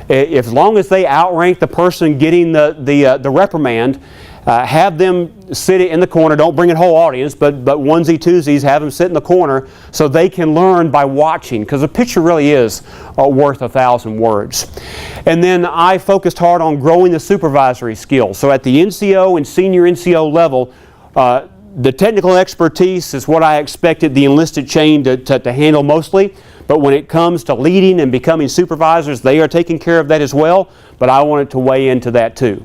As long as they outrank the person getting the reprimand, have them sit in the corner. Don't bring a whole audience, but onesie twosies, have them sit in the corner so they can learn by watching, because a picture really is worth 1,000 words. And then I focused hard on growing the supervisory skills. So at the NCO and senior NCO level, the technical expertise is what I expected the enlisted chain to handle mostly. But when it comes to leading and becoming supervisors, they are taking care of that as well. But I wanted to weigh into that too.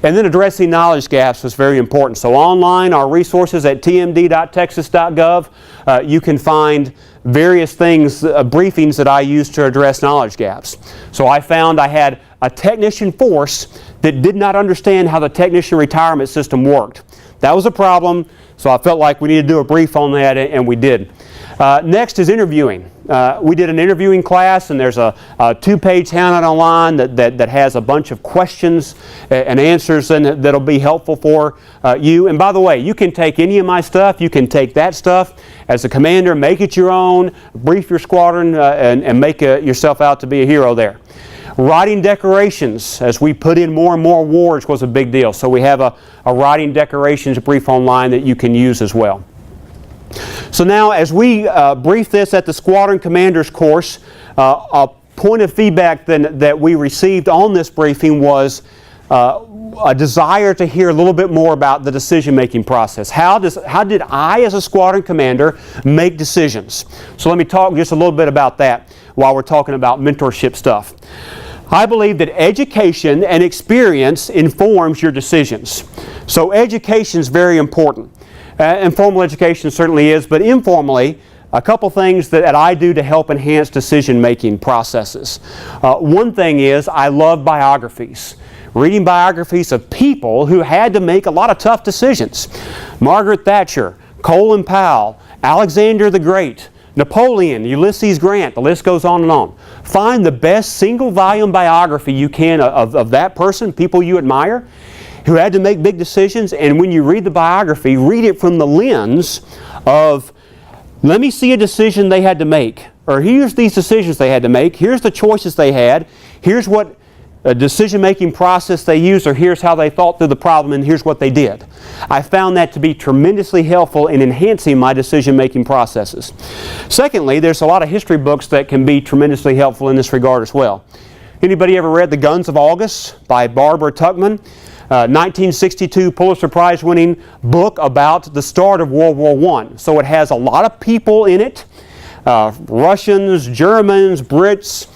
And then addressing knowledge gaps was very important. So online, our resources at tmd.texas.gov, you can find various things, briefings that I use to address knowledge gaps. So I found I had a technician force that did not understand how the technician retirement system worked. That was a problem, so I felt like we needed to do a brief on that, and we did. Next is interviewing. We did an interviewing class, and there's a 2-page handout online that has a bunch of questions and answers in it that'll be helpful for you. And by the way, you can take any of my stuff. You can take that stuff as a commander, make it your own, brief your squadron, and make yourself out to be a hero there. Writing decorations, as we put in more and more awards, was a big deal. So we have a writing decorations brief online that you can use as well. So now, as we brief this at the Squadron Commanders course, a point of feedback that we received on this briefing was a desire to hear a little bit more about the decision-making process. How did I, as a squadron commander, make decisions? So let me talk just a little bit about that while we're talking about mentorship stuff. I believe that education and experience informs your decisions. So education is very important. And formal education certainly is, but informally, a couple things that I do to help enhance decision-making processes. One thing is I love biographies. Reading biographies of people who had to make a lot of tough decisions. Margaret Thatcher, Colin Powell, Alexander the Great, Napoleon, Ulysses Grant, the list goes on and on. Find the best single-volume biography you can of that person, people you admire, who had to make big decisions, and when you read the biography, read it from the lens of, let me see a decision they had to make, or here's these decisions they had to make, here's the choices they had, here's what a decision-making process they used, or here's how they thought through the problem, and here's what they did. I found that to be tremendously helpful in enhancing my decision-making processes. Secondly, there's a lot of history books that can be tremendously helpful in this regard as well. Anybody ever read The Guns of August by Barbara Tuchman? 1962 Pulitzer Prize winning book about the start of World War I. So it has a lot of people in it, Russians, Germans, Brits,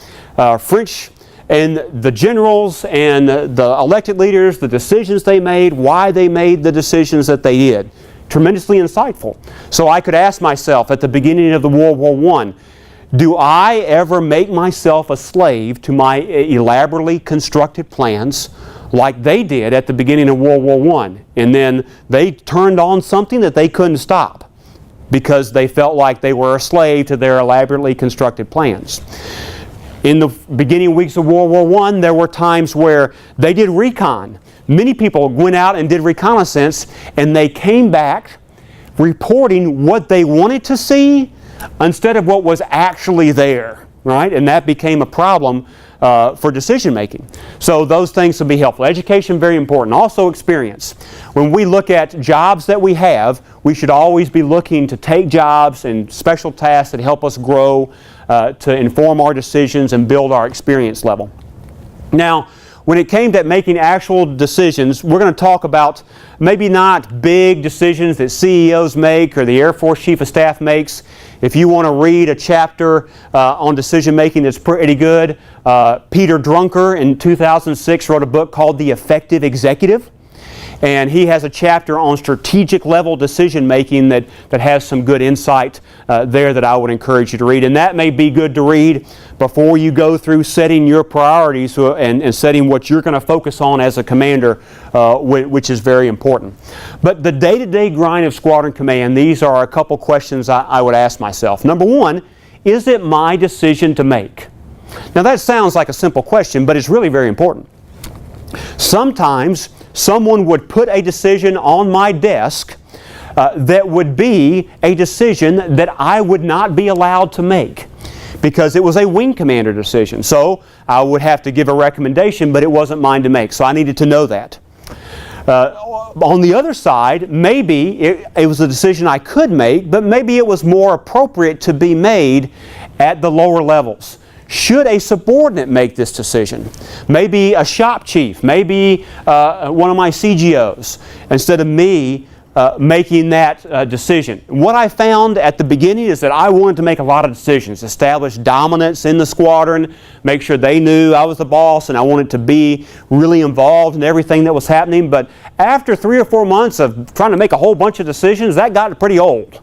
French, and the generals and the elected leaders, the decisions they made, why they made the decisions that they did. Tremendously insightful. So I could ask myself at the beginning of the World War I, do I ever make myself a slave to my elaborately constructed plans like they did at the beginning of World War I? And then they turned on something that they couldn't stop because they felt like they were a slave to their elaborately constructed plans. In the beginning weeks of World War I, there were times where they did recon. Many people went out and did reconnaissance, and they came back reporting what they wanted to see instead of what was actually there, right? And that became a problem for decision making. So those things will be helpful. Education, very important. Also experience. When we look at jobs that we have, we should always be looking to take jobs and special tasks that help us grow, to inform our decisions and build our experience level. Now, when it came to making actual decisions, we're going to talk about maybe not big decisions that CEOs make or the Air Force Chief of Staff makes. If you want to read a chapter on decision making that's pretty good, Peter Drucker in 2006 wrote a book called The Effective Executive. And he has a chapter on strategic level decision making that has some good insight there that I would encourage you to read. And that may be good to read before you go through setting your priorities and setting what you're going to focus on as a commander, which is very important. But the day-to-day grind of squadron command, these are a couple questions I would ask myself. Number one, is it my decision to make? Now that sounds like a simple question, but it's really very important. Sometimes someone would put a decision on my desk that would be a decision that I would not be allowed to make because it was a wing commander decision. So I would have to give a recommendation, but it wasn't mine to make. So I needed to know that. On the other side, maybe it was a decision I could make, but maybe it was more appropriate to be made at the lower levels. Should a subordinate make this decision? Maybe a shop chief, maybe one of my CGOs, instead of me making that decision. What I found at the beginning is that I wanted to make a lot of decisions, establish dominance in the squadron, make sure they knew I was the boss, and I wanted to be really involved in everything that was happening. But after 3 or 4 months of trying to make a whole bunch of decisions, that got pretty old.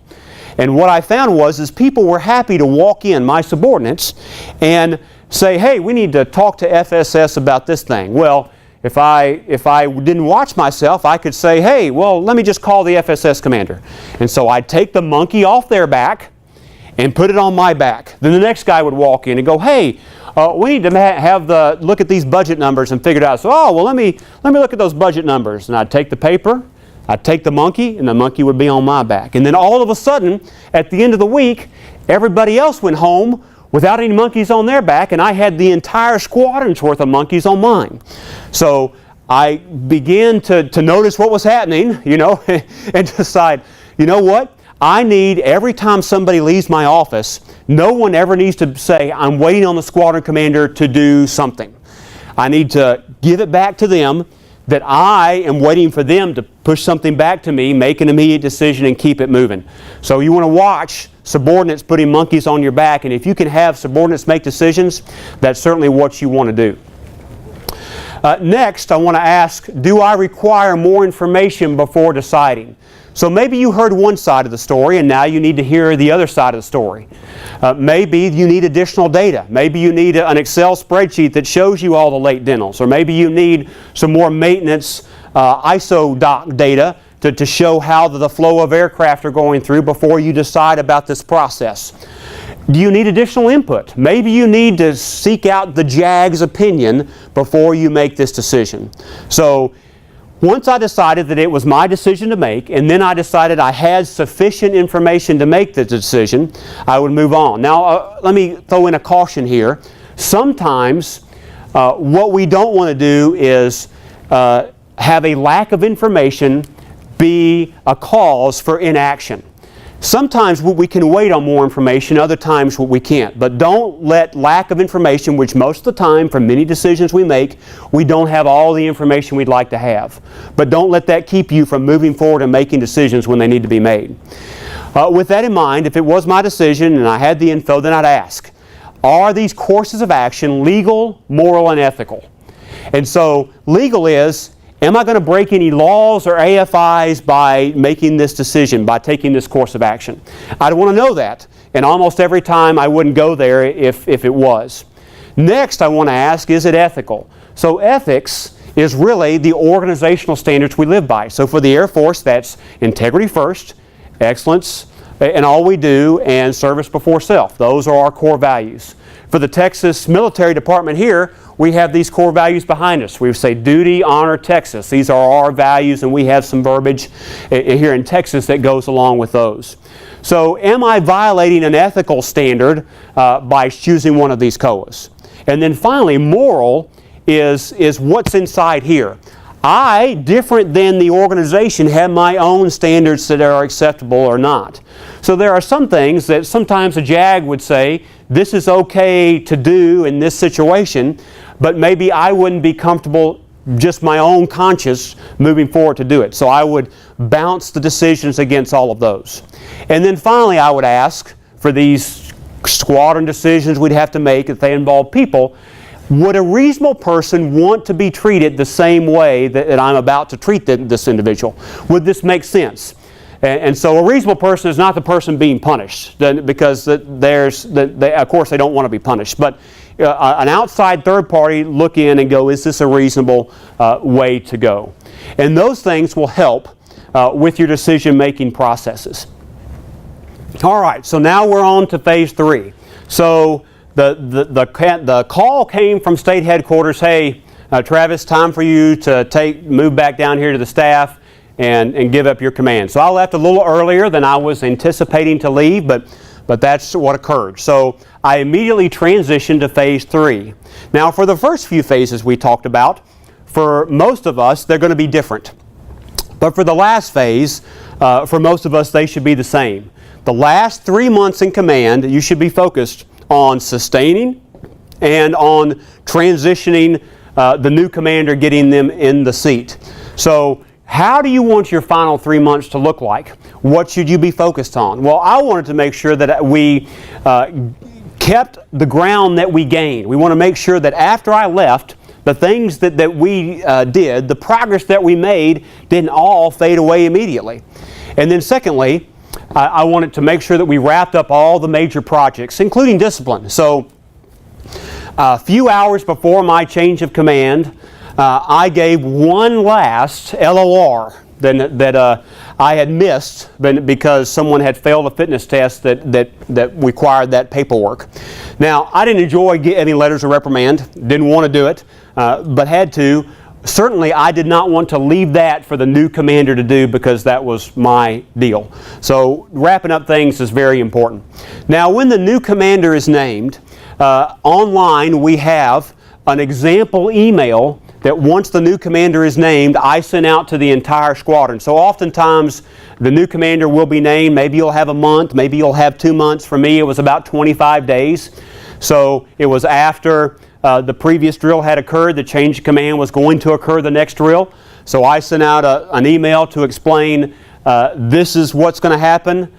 And what I found was people were happy to walk in, my subordinates, and say, hey, we need to talk to FSS about this thing. Well, if I didn't watch myself, I could say, hey, well, let me just call the FSS commander. And so I'd take the monkey off their back and put it on my back. Then the next guy would walk in and go, hey, we need to look at these budget numbers and figure it out. So, oh, well, let me look at those budget numbers. And I'd take the paper, I'd take the monkey, and the monkey would be on my back. And then all of a sudden, at the end of the week, everybody else went home without any monkeys on their back, and I had the entire squadron's worth of monkeys on mine. So I began to notice what was happening, and decide, you know what? I need, every time somebody leaves my office, no one ever needs to say, I'm waiting on the squadron commander to do something. I need to give it back to them that I am waiting for them to push something back to me, make an immediate decision, and keep it moving. So you want to watch subordinates putting monkeys on your back, and if you can have subordinates make decisions, that's certainly what you want to do. Next, I want to ask, do I require more information before deciding? So maybe you heard one side of the story and now you need to hear the other side of the story. Maybe you need additional data. Maybe you need an Excel spreadsheet that shows you all the late dentals. Or maybe you need some more maintenance ISO doc data to show how the flow of aircraft are going through before you decide about this process. Do you need additional input? Maybe you need to seek out the JAG's opinion before you make this decision. So once I decided that it was my decision to make, and then I decided I had sufficient information to make the decision, I would move on. Now, let me throw in a caution here. Sometimes what we don't want to do is have a lack of information be a cause for inaction. Sometimes we can wait on more information, other times we can't. But don't let lack of information, which most of the time, for many decisions we make, we don't have all the information we'd like to have. But don't let that keep you from moving forward and making decisions when they need to be made. With that in mind, if it was my decision and I had the info, then I'd ask, are these courses of action legal, moral, and ethical? And so legal is, am I going to break any laws or AFIs by making this decision, by taking this course of action? I'd want to know that. And almost every time I wouldn't go there if it was. Next, I want to ask, is it ethical? So ethics is really the organizational standards we live by. So for the Air Force, that's integrity first, excellence in all we do, and service before self. Those are our core values. For the Texas Military Department here, we have these core values behind us. We say duty, honor, Texas. These are our values, and we have some verbiage here in Texas that goes along with those. So am I violating an ethical standard by choosing one of these COAs? And then finally, moral is what's inside here. I, different than the organization, have my own standards that are acceptable or not. So there are some things that sometimes a JAG would say, this is okay to do in this situation, but maybe I wouldn't be comfortable, just my own conscience, moving forward to do it. So I would bounce the decisions against all of those. And then finally I would ask, for these squadron decisions we'd have to make if they involve people, Would a reasonable person want to be treated the same way that I'm about to treat this individual? Would this make sense? And so a reasonable person is not the person being punished, because of course they don't want to be punished. But an outside third party look in and go, is this a reasonable way to go? And those things will help with your decision-making processes. All right, so now we're on to phase 3. So the call came from state headquarters, hey, Travis, time for you to move back down here to the staff and give up your command. So I left a little earlier than I was anticipating to leave, but that's what occurred. So I immediately transitioned to phase 3. Now for the first few phases we talked about, for most of us, they're going to be different. But for the last phase, for most of us, they should be the same. The last 3 months in command, you should be focused on sustaining and on transitioning the new commander, getting them in the seat. So how do you want your final 3 months to look like? What should you be focused on? Well, I wanted to make sure that we kept the ground that we gained. We want to make sure that after I left, the things that we did, the progress that we made, didn't all fade away immediately. And then secondly, I wanted to make sure that we wrapped up all the major projects, including discipline. So a few hours before my change of command, I gave one last LOR that I had missed because someone had failed a fitness test that required that paperwork. Now, I didn't enjoy getting letters of reprimand, didn't want to do it, but had to. Certainly, I did not want to leave that for the new commander to do because that was my deal. So wrapping up things is very important. Now, when the new commander is named, online we have an example email that once the new commander is named, I send out to the entire squadron. So oftentimes the new commander will be named. Maybe you'll have a month, maybe you'll have 2 months. For me, it was about 25 days. So it was after the previous drill had occurred, the change of command was going to occur the next drill. So I sent out an email to explain this is what's going to happen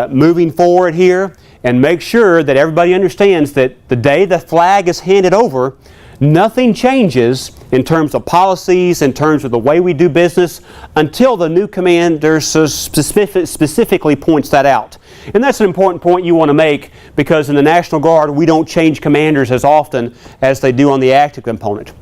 moving forward here, and make sure that everybody understands that the day the flag is handed over, nothing changes in terms of policies, in terms of the way we do business, until the new commander specifically points that out. And that's an important point you want to make, because in the National Guard we don't change commanders as often as they do on the active component.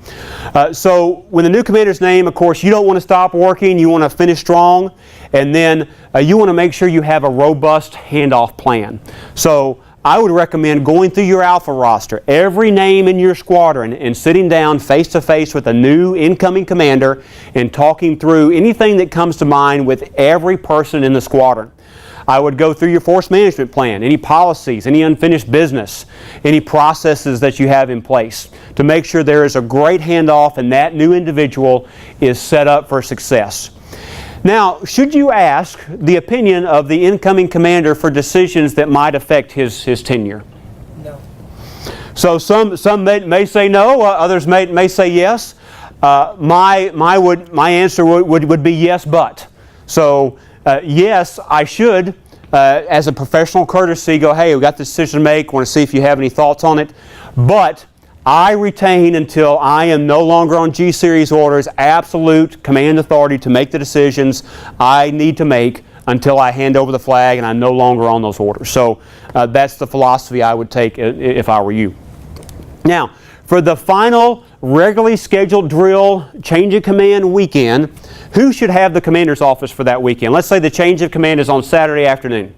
So when the new commander's named, of course, you don't want to stop working, you want to finish strong, and then you want to make sure you have a robust handoff plan. So I would recommend going through your alpha roster, every name in your squadron, and sitting down face to face with a new incoming commander and talking through anything that comes to mind with every person in the squadron. I would go through your force management plan, any policies, any unfinished business, any processes that you have in place to make sure there is a great handoff and that new individual is set up for success. Now, should you ask the opinion of the incoming commander for decisions that might affect his tenure? No. So some may say no, others may say yes. My answer would be yes, but. So yes, I should, as a professional courtesy, go, hey, we've got this decision to make, want to see if you have any thoughts on it. But I retain, until I am no longer on G-Series orders, absolute command authority to make the decisions I need to make until I hand over the flag and I'm no longer on those orders. So that's the philosophy I would take if I were you. Now, for the final regularly scheduled drill change of command weekend, who should have the commander's office for that weekend? Let's say the change of command is on Saturday afternoon.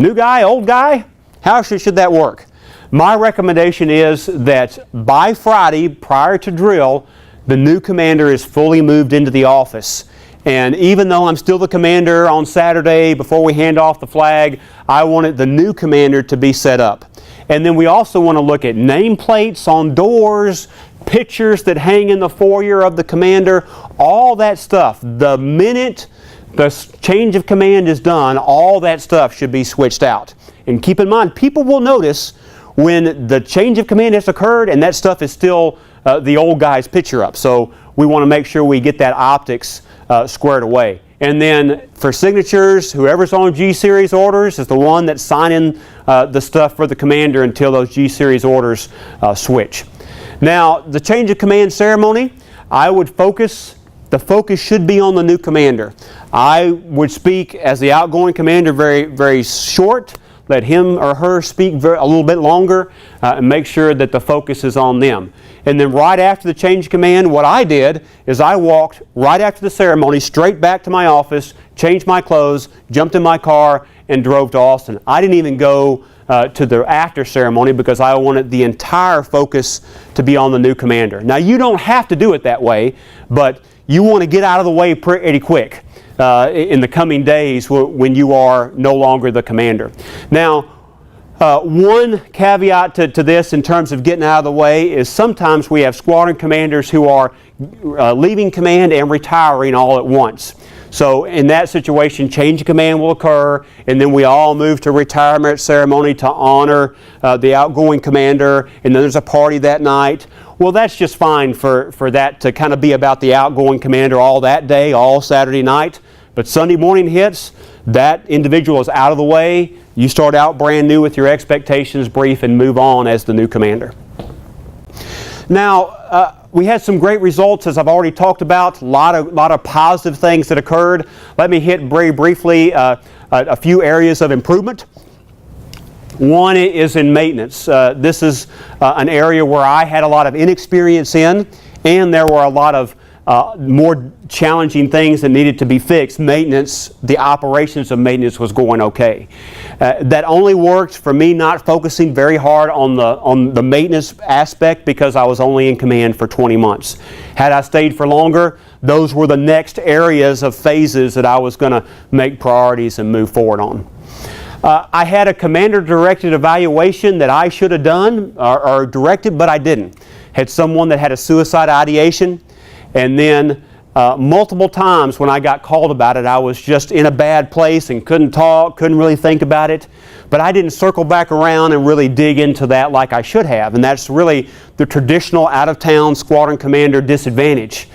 New guy, old guy? How should that work? My recommendation is that by Friday, prior to drill, the new commander is fully moved into the office. And even though I'm still the commander on Saturday, before we hand off the flag, I wanted the new commander to be set up. And then we also want to look at nameplates on doors, pictures that hang in the foyer of the commander, all that stuff. The minute the change of command is done, all that stuff should be switched out. And keep in mind, people will notice when the change of command has occurred and that stuff is still the old guy's picture up. So we want to make sure we get that optics squared away. And then for signatures, whoever's on G-Series orders is the one that's signing the stuff for the commander until those G-Series orders switch. Now, the change of command ceremony, the focus should be on the new commander. I would speak as the outgoing commander very, very short. Let him or her speak a little bit longer and make sure that the focus is on them. And then right after the change of command, what I did is I walked right after the ceremony straight back to my office, changed my clothes, jumped in my car, and drove to Austin. I didn't even go to the after ceremony because I wanted the entire focus to be on the new commander. Now, you don't have to do it that way, but you want to get out of the way pretty quick in the coming days when you are no longer the commander. Now, one caveat to this in terms of getting out of the way is sometimes we have squadron commanders who are leaving command and retiring all at once. So in that situation, change of command will occur, and then we all move to retirement ceremony to honor the outgoing commander, and then there's a party that night. Well, that's just fine for that to kind of be about the outgoing commander all that day, all Saturday night. But Sunday morning hits, that individual is out of the way. You start out brand new with your expectations brief and move on as the new commander. Now, we had some great results, as I've already talked about, a lot of positive things that occurred. Let me hit very briefly a few areas of improvement. One is in maintenance. This is an area where I had a lot of inexperience in, and there were a lot of more challenging things that needed to be fixed. Maintenance, the operations of maintenance was going okay. That only worked for me not focusing very hard on the maintenance aspect because I was only in command for 20 months. Had I stayed for longer, those were the next areas of phases that I was going to make priorities and move forward on. I had a commander-directed evaluation that I should have done or directed, but I didn't. Had someone that had a suicide ideation, and then multiple times when I got called about it, I was just in a bad place and couldn't talk, couldn't really think about it. But I didn't circle back around and really dig into that like I should have. And that's really the traditional out-of-town squadron commander disadvantage.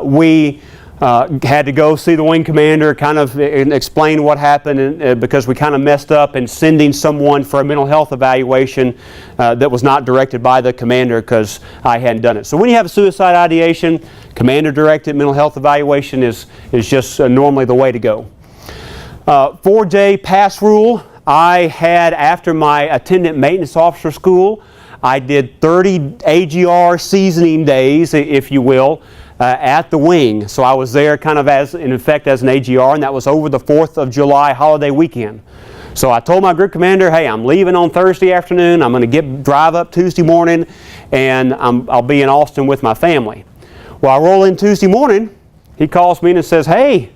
We had to go see the wing commander, kind of explain what happened because we kind of messed up in sending someone for a mental health evaluation that was not directed by the commander because I hadn't done it. So when you have a suicide ideation, commander-directed mental health evaluation is just normally the way to go. 4-day pass rule. I had, after my attendant maintenance officer school, I did 30 AGR seasoning days, if you will, at the wing. So I was there kind of in effect as an AGR, and that was over the 4th of July holiday weekend. So I told my group commander, hey, I'm leaving on Thursday afternoon. I'm going to drive up Tuesday morning, and I'll be in Austin with my family. Well, I roll in Tuesday morning. He calls me and says, hey,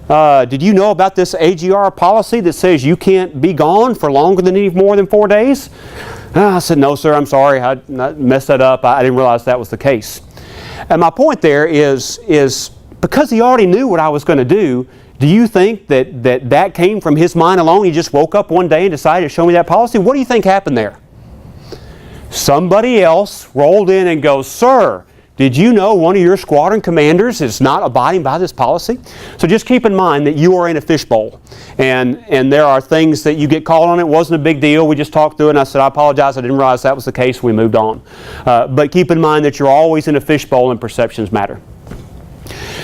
did you know about this AGR policy that says you can't be gone for longer than more than 4 days? I said, no, sir, I'm sorry. I messed that up. I didn't realize that was the case. And my point there is because he already knew what I was going to do you think that came from his mind alone? He just woke up one day and decided to show me that policy? What do you think happened there? Somebody else rolled in and goes, sir, did you know one of your squadron commanders is not abiding by this policy? So just keep in mind that you are in a fishbowl. And there are things that you get called on. It wasn't a big deal. We just talked through it and I said, I apologize. I didn't realize that was the case. We moved on. But keep in mind that you're always in a fishbowl and perceptions matter.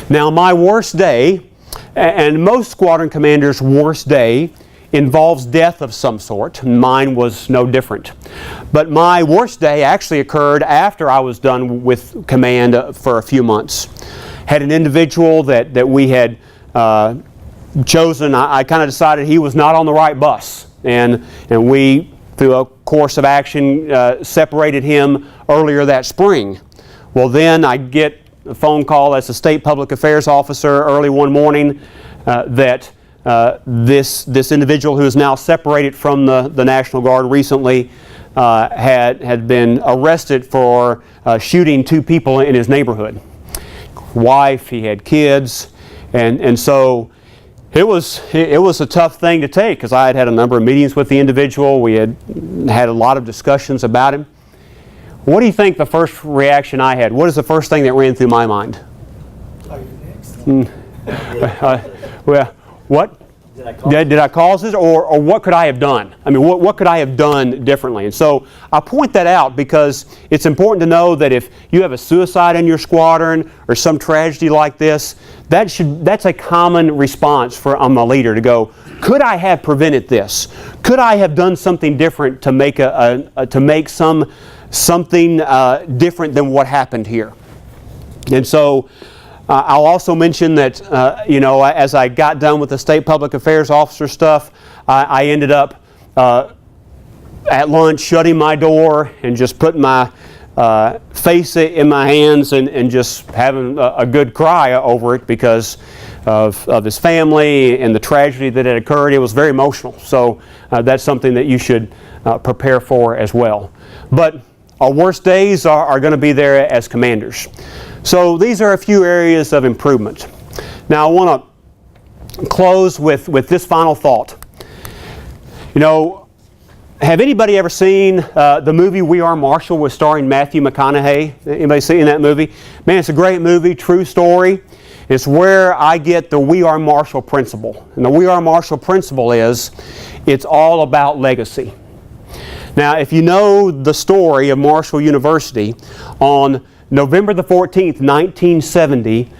Now, my worst day, and most squadron commanders' worst day, involves death of some sort. Mine was no different. But my worst day actually occurred after I was done with command for a few months. Had an individual that we had chosen. I kind of decided he was not on the right bus. And we, through a course of action, separated him earlier that spring. Well, then I get a phone call as a state public affairs officer early one morning that this individual who is now separated from the National Guard recently had been arrested for shooting 2 people in his neighborhood. Wife, he had kids, and so it was a tough thing to take because I had a number of meetings with the individual. We had a lot of discussions about him. What do you think the first reaction I had? What is the first thing that ran through my mind? Are you next? Well, what? Did I call? Did I cause this, or what could I have done? I mean, what could I have done differently? And so I point that out because it's important to know that if you have a suicide in your squadron or some tragedy like this, that's a common response from a leader to go, could I have prevented this? Could I have done something different to make something different than what happened here? And so I'll also mention that, as I got done with the State Public Affairs Officer stuff, I ended up at lunch shutting my door and just putting my face in my hands and just having a good cry over it because of his family and the tragedy that had occurred. It was very emotional. So that's something that you should prepare for as well. But our worst days are going to be there as commanders. So these are a few areas of improvement. Now I want to close with this final thought. Have anybody ever seen the movie We Are Marshall with starring Matthew McConaughey? Anybody seen that movie? Man, it's a great movie, true story. It's where I get the We Are Marshall principle. And the We Are Marshall principle is, it's all about legacy. Now, if you know the story of Marshall University, on November the 14th, 1970,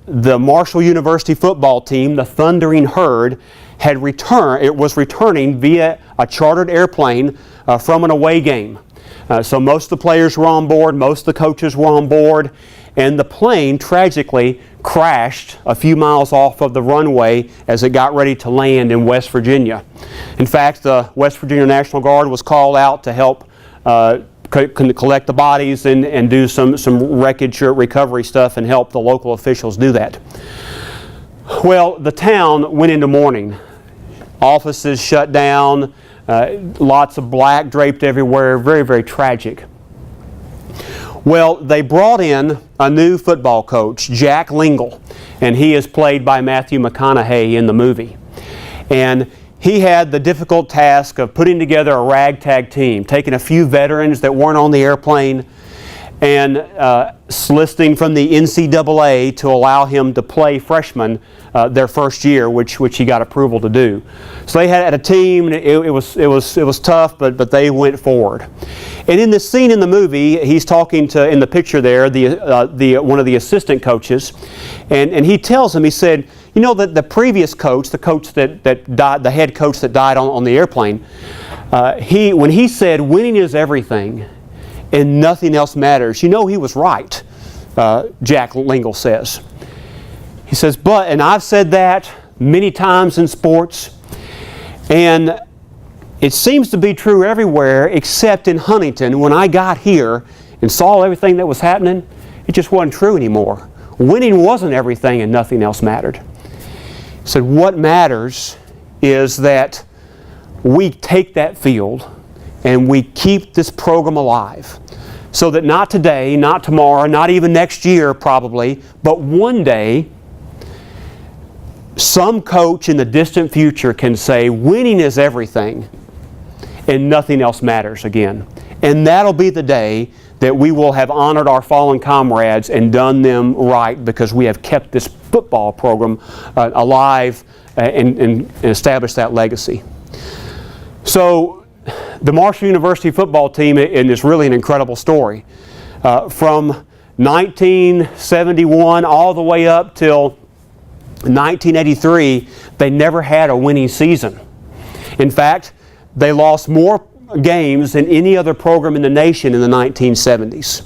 the Marshall University football team, the Thundering Herd, was returning via a chartered airplane from an away game. So most of the players were on board, most of the coaches were on board, and the plane tragically crashed a few miles off of the runway as it got ready to land in West Virginia. In fact, the West Virginia National Guard was called out to help collect the bodies and do some wreckage recovery stuff and help the local officials do that. Well, the town went into mourning. Offices shut down, lots of black draped everywhere, very, very tragic. Well, they brought in a new football coach, Jack Lingle, and he is played by Matthew McConaughey in the movie. And he had the difficult task of putting together a ragtag team, taking a few veterans that weren't on the airplane and soliciting from the NCAA to allow him to play freshmen their first year, which he got approval to do. So they had a team. It was tough, but they went forward. And in this scene in the movie, he's talking to, in the picture there, one of the assistant coaches, and he tells him, he said, that the previous coach, the coach that died, the head coach that died on the airplane, when he said winning is everything and nothing else matters, he was right, Jack Lingle says. He says, and I've said that many times in sports, and it seems to be true everywhere except in Huntington. When I got here and saw everything that was happening, it just wasn't true anymore. Winning wasn't everything and nothing else mattered. He said, what matters is that we take that field and we keep this program alive so that not today, not tomorrow, not even next year probably, but one day some coach in the distant future can say winning is everything and nothing else matters again. And that'll be the day that we will have honored our fallen comrades and done them right because we have kept this football program alive and established that legacy. So the Marshall University football team, and it's really an incredible story. From 1971 all the way up till 1983, they never had a winning season. In fact, they lost more games than any other program in the nation in the 1970s.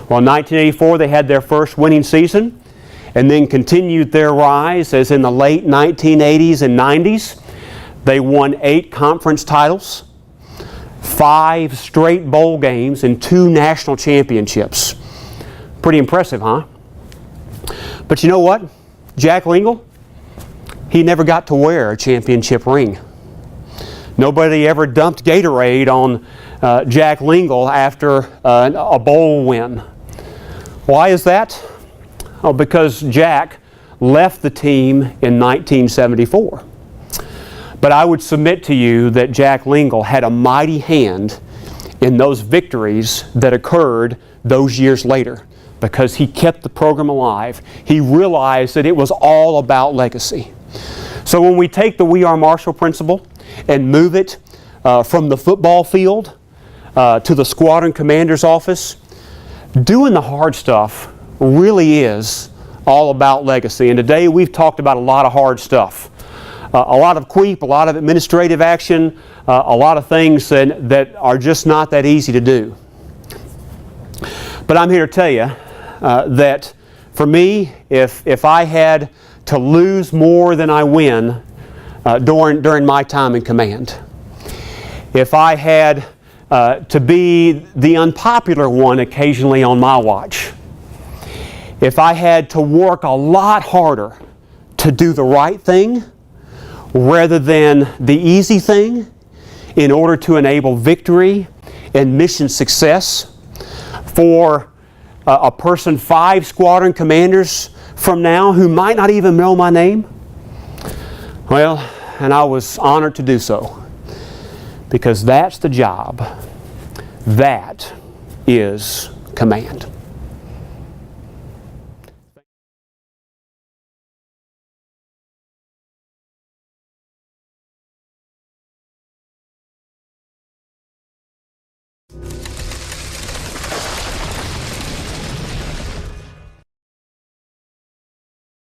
Well, in 1984, they had their first winning season and then continued their rise as in the late 1980s and 90s. They won 8 conference titles, 5 straight bowl games, and 2 national championships. Pretty impressive, huh? But you know what? Jack Lingle, he never got to wear a championship ring. Nobody ever dumped Gatorade on Jack Lingle after a bowl win. Why is that? Oh, because Jack left the team in 1974. But I would submit to you that Jack Lingle had a mighty hand in those victories that occurred those years later because he kept the program alive. He realized that it was all about legacy. So when we take the We Are Marshall principle and move it from the football field to the squadron commander's office, doing the hard stuff really is all about legacy. And today we've talked about a lot of hard stuff. A lot of queep, a lot of administrative action, a lot of things that are just not that easy to do. But I'm here to tell you that for me, if I had to lose more than I win during my time in command, if I had to be the unpopular one occasionally on my watch, if I had to work a lot harder to do the right thing rather than the easy thing in order to enable victory and mission success for a person 5 squadron commanders from now who might not even know my name, well, and I was honored to do so, because that's the job. That is command.